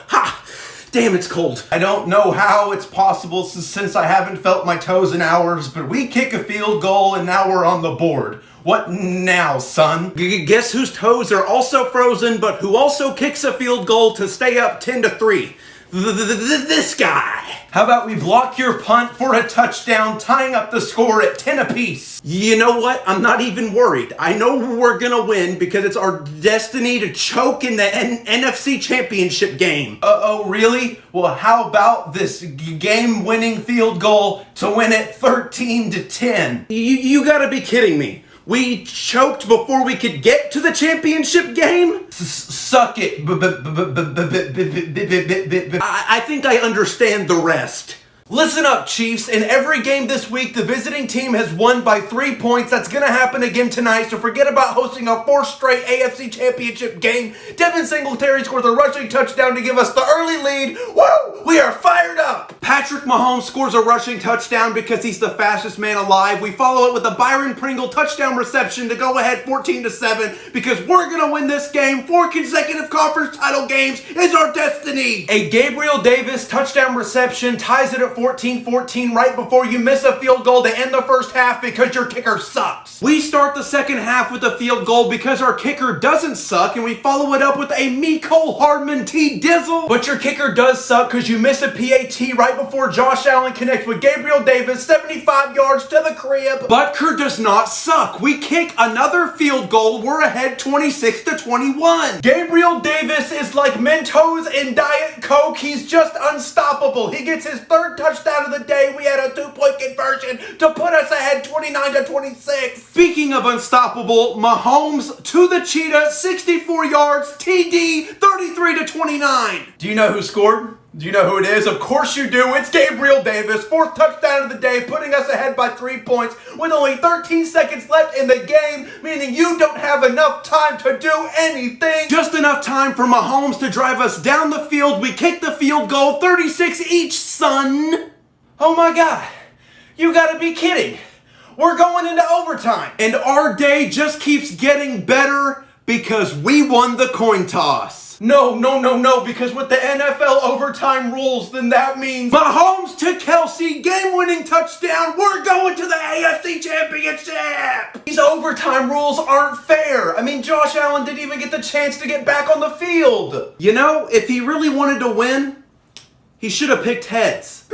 damn, it's cold. I don't know how it's possible since I haven't felt my toes in hours, but we kick a field goal and now we're on the board. What now, son? Guess whose toes are also frozen, but who also kicks a field goal to stay up 10-3? This guy. How about we block your punt for a touchdown, tying up the score at 10 apiece? You know what? I'm not even worried. I know we're gonna win because it's our destiny to choke in the NFC Championship game. Oh, really? Well, how about this game-winning field goal to win it 13-10? You gotta be kidding me. We choked before we could get to the championship game? Suck it. I think I understand the rest. Listen up, Chiefs. In every game this week, the visiting team has won by 3 points. That's going to happen again tonight, so forget about hosting a 4th straight AFC Championship game. Devin Singletary scores a rushing touchdown to give us the early lead. Woo! We are fired up! Patrick Mahomes scores a rushing touchdown because he's the fastest man alive. We follow it with a Byron Pringle touchdown reception to go ahead 14-7 because we're going to win this game. 4 consecutive conference title games is our destiny. A Gabriel Davis touchdown reception ties it at 14-14 right before you miss a field goal to end the first half because your kicker sucks. We start the second half with a field goal because our kicker doesn't suck, and we follow it up with a Mecole Hardman T-Dizzle. But your kicker does suck because you miss a PAT right before Josh Allen connects with Gabriel Davis 75 yards to the crib. Butker does not suck. We kick another field goal. We're ahead 26-21. Gabriel Davis is like Mentos and Diet Coke. He's just unstoppable. He gets his 3rd touchdown of the day. We had a 2-point conversion to put us ahead 29-26. Speaking of unstoppable, Mahomes to the cheetah, 64 yards, TD, 33-29. Do you know who scored? Do you know who it is? Of course you do. It's Gabriel Davis. 4th touchdown of the day, putting us ahead by 3 points with only 13 seconds left in the game, meaning you don't have enough time to do anything. Just enough time for Mahomes to drive us down the field. We kick the field goal, 36 each, son. Oh my God. You gotta be kidding. We're going into overtime. And our day just keeps getting better because we won the coin toss. No, because with the NFL overtime rules, then that means Mahomes to Kelsey, game-winning touchdown. We're going to the AFC Championship. These overtime rules aren't fair. I mean, Josh Allen didn't even get the chance to get back on the field. You know, if he really wanted to win, he should have picked heads.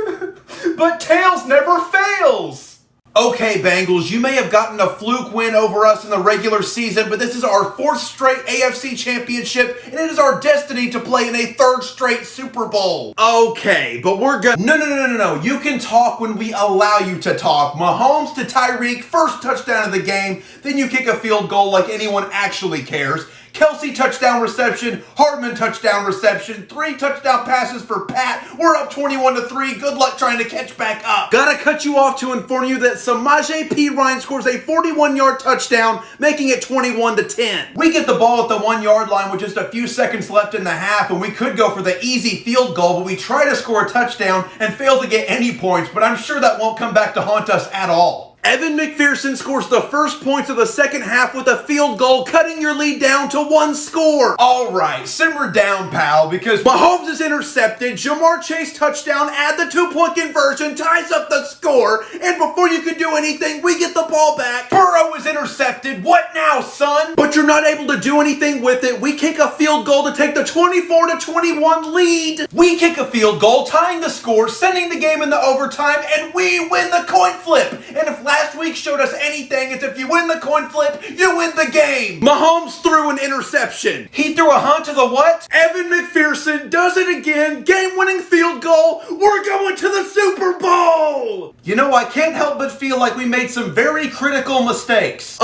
But tails never fails. Okay, Bengals, you may have gotten a fluke win over us in the regular season, but this is our 4th straight AFC Championship, and it is our destiny to play in a 3rd straight Super Bowl. Okay, but we're good. No. You can talk when we allow you to talk. Mahomes to Tyreek, 1st touchdown of the game, then you kick a field goal like anyone actually cares. Kelsey touchdown reception, Hardman touchdown reception, 3 touchdown passes for Pat. We're up 21-3. Good luck trying to catch back up. Gotta cut you off to inform you that Samaje Perine scores a 41-yard touchdown, making it 21-10. We get the ball at the 1-yard line with just a few seconds left in the half, and we could go for the easy field goal, but we try to score a touchdown and fail to get any points, but I'm sure that won't come back to haunt us at all. Evan McPherson scores the first points of the second half with a field goal, cutting your lead down to 1 score. All right, simmer down, pal, because Mahomes is intercepted, Jamar Chase touchdown, add the 2-point conversion, ties up the score, and before you can do anything, we get the ball back. Burrow is intercepted. What now, son? But you're not able to do anything with it. We kick a field goal to take the 24-21 lead. We kick a field goal, tying the score, sending the game into overtime, and we win the coin flip. And if last week showed us anything, it's if you win the coin flip, you win the game. Mahomes threw an interception. He threw a hunt to the what? Evan McPherson does it again. Game-winning field goal. We're going to the Super Bowl. You know, I can't help but feel like we made some very critical mistakes.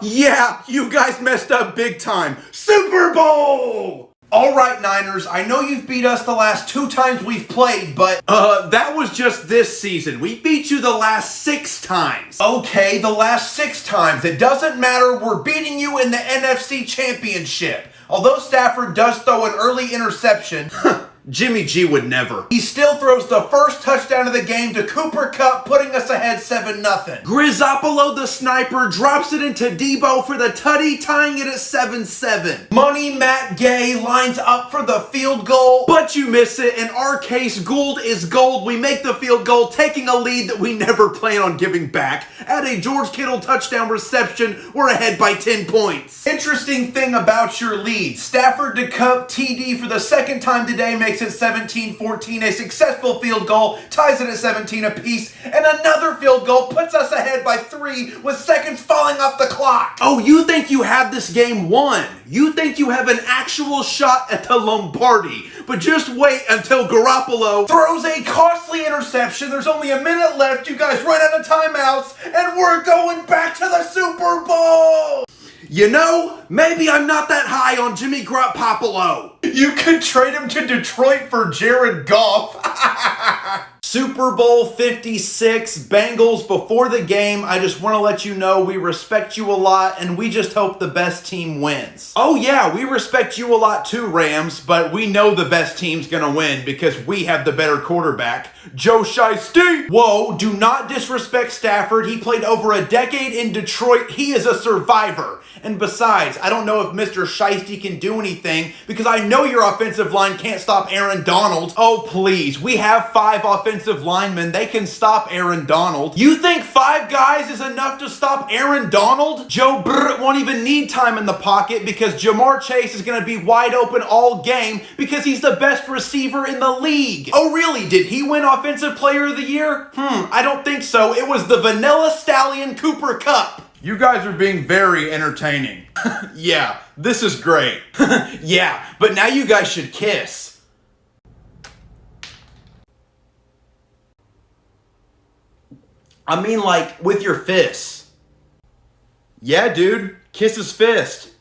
Yeah, you guys messed up big time. Super Bowl! All right, Niners, I know you've beat us the last 2 times we've played, but, that was just this season. We beat you the last 6 times. Okay, the last 6 times. It doesn't matter. We're beating you in the NFC Championship. Although Stafford does throw an early interception, Jimmy G would never. He still throws the first touchdown of the game to Cooper Kupp, putting us ahead 7-0. Grizzopolo the sniper drops it into Debo for the tutty, tying it at 7-7. Money Matt Gay lines up for the field goal, but you miss it. In our case, Gould is gold. We make the field goal, taking a lead that we never plan on giving back. At a George Kittle touchdown reception, we're ahead by 10 points. Interesting thing about your lead, Stafford to Kupp TD for the second time today, making makes it 17-14. A successful field goal ties it at 17 apiece, and another field goal puts us ahead by 3 with seconds falling off the clock. Oh, you think you have this game won? You think you have an actual shot at the Lombardi? But just wait until Garoppolo Throws a costly interception. There's only a minute left. You guys run out of timeouts, and we're going back to the Super Bowl. You know, maybe I'm not that high on Jimmy Garoppolo. You could trade him to Detroit for Jared Goff. Super Bowl 56, Bengals. Before the game, I just want to let you know we respect you a lot and we just hope the best team wins. Oh yeah, we respect you a lot too, Rams, but we know the best team's gonna win because we have the better quarterback, Joe Shiesty. Whoa, do not disrespect Stafford. He played over a decade in Detroit. He is a survivor. And besides, I don't know if Mr. Shiesty can do anything because I know your offensive line can't stop Aaron Donald. Oh please, we have 5 offensive linemen. They can stop Aaron Donald. You think 5 guys is enough to stop Aaron Donald? Joe Burr won't even need time in the pocket because Jamar Chase is going to be wide open all game because he's the best receiver in the league. Oh really? Did he win Offensive Player of the Year? I don't think so. It was the Vanilla Stallion Cooper Cup. You guys are being very entertaining. Yeah, this is great. Yeah, but now you guys should kiss. I mean, like, with your fists. Yeah, dude, kiss his fist.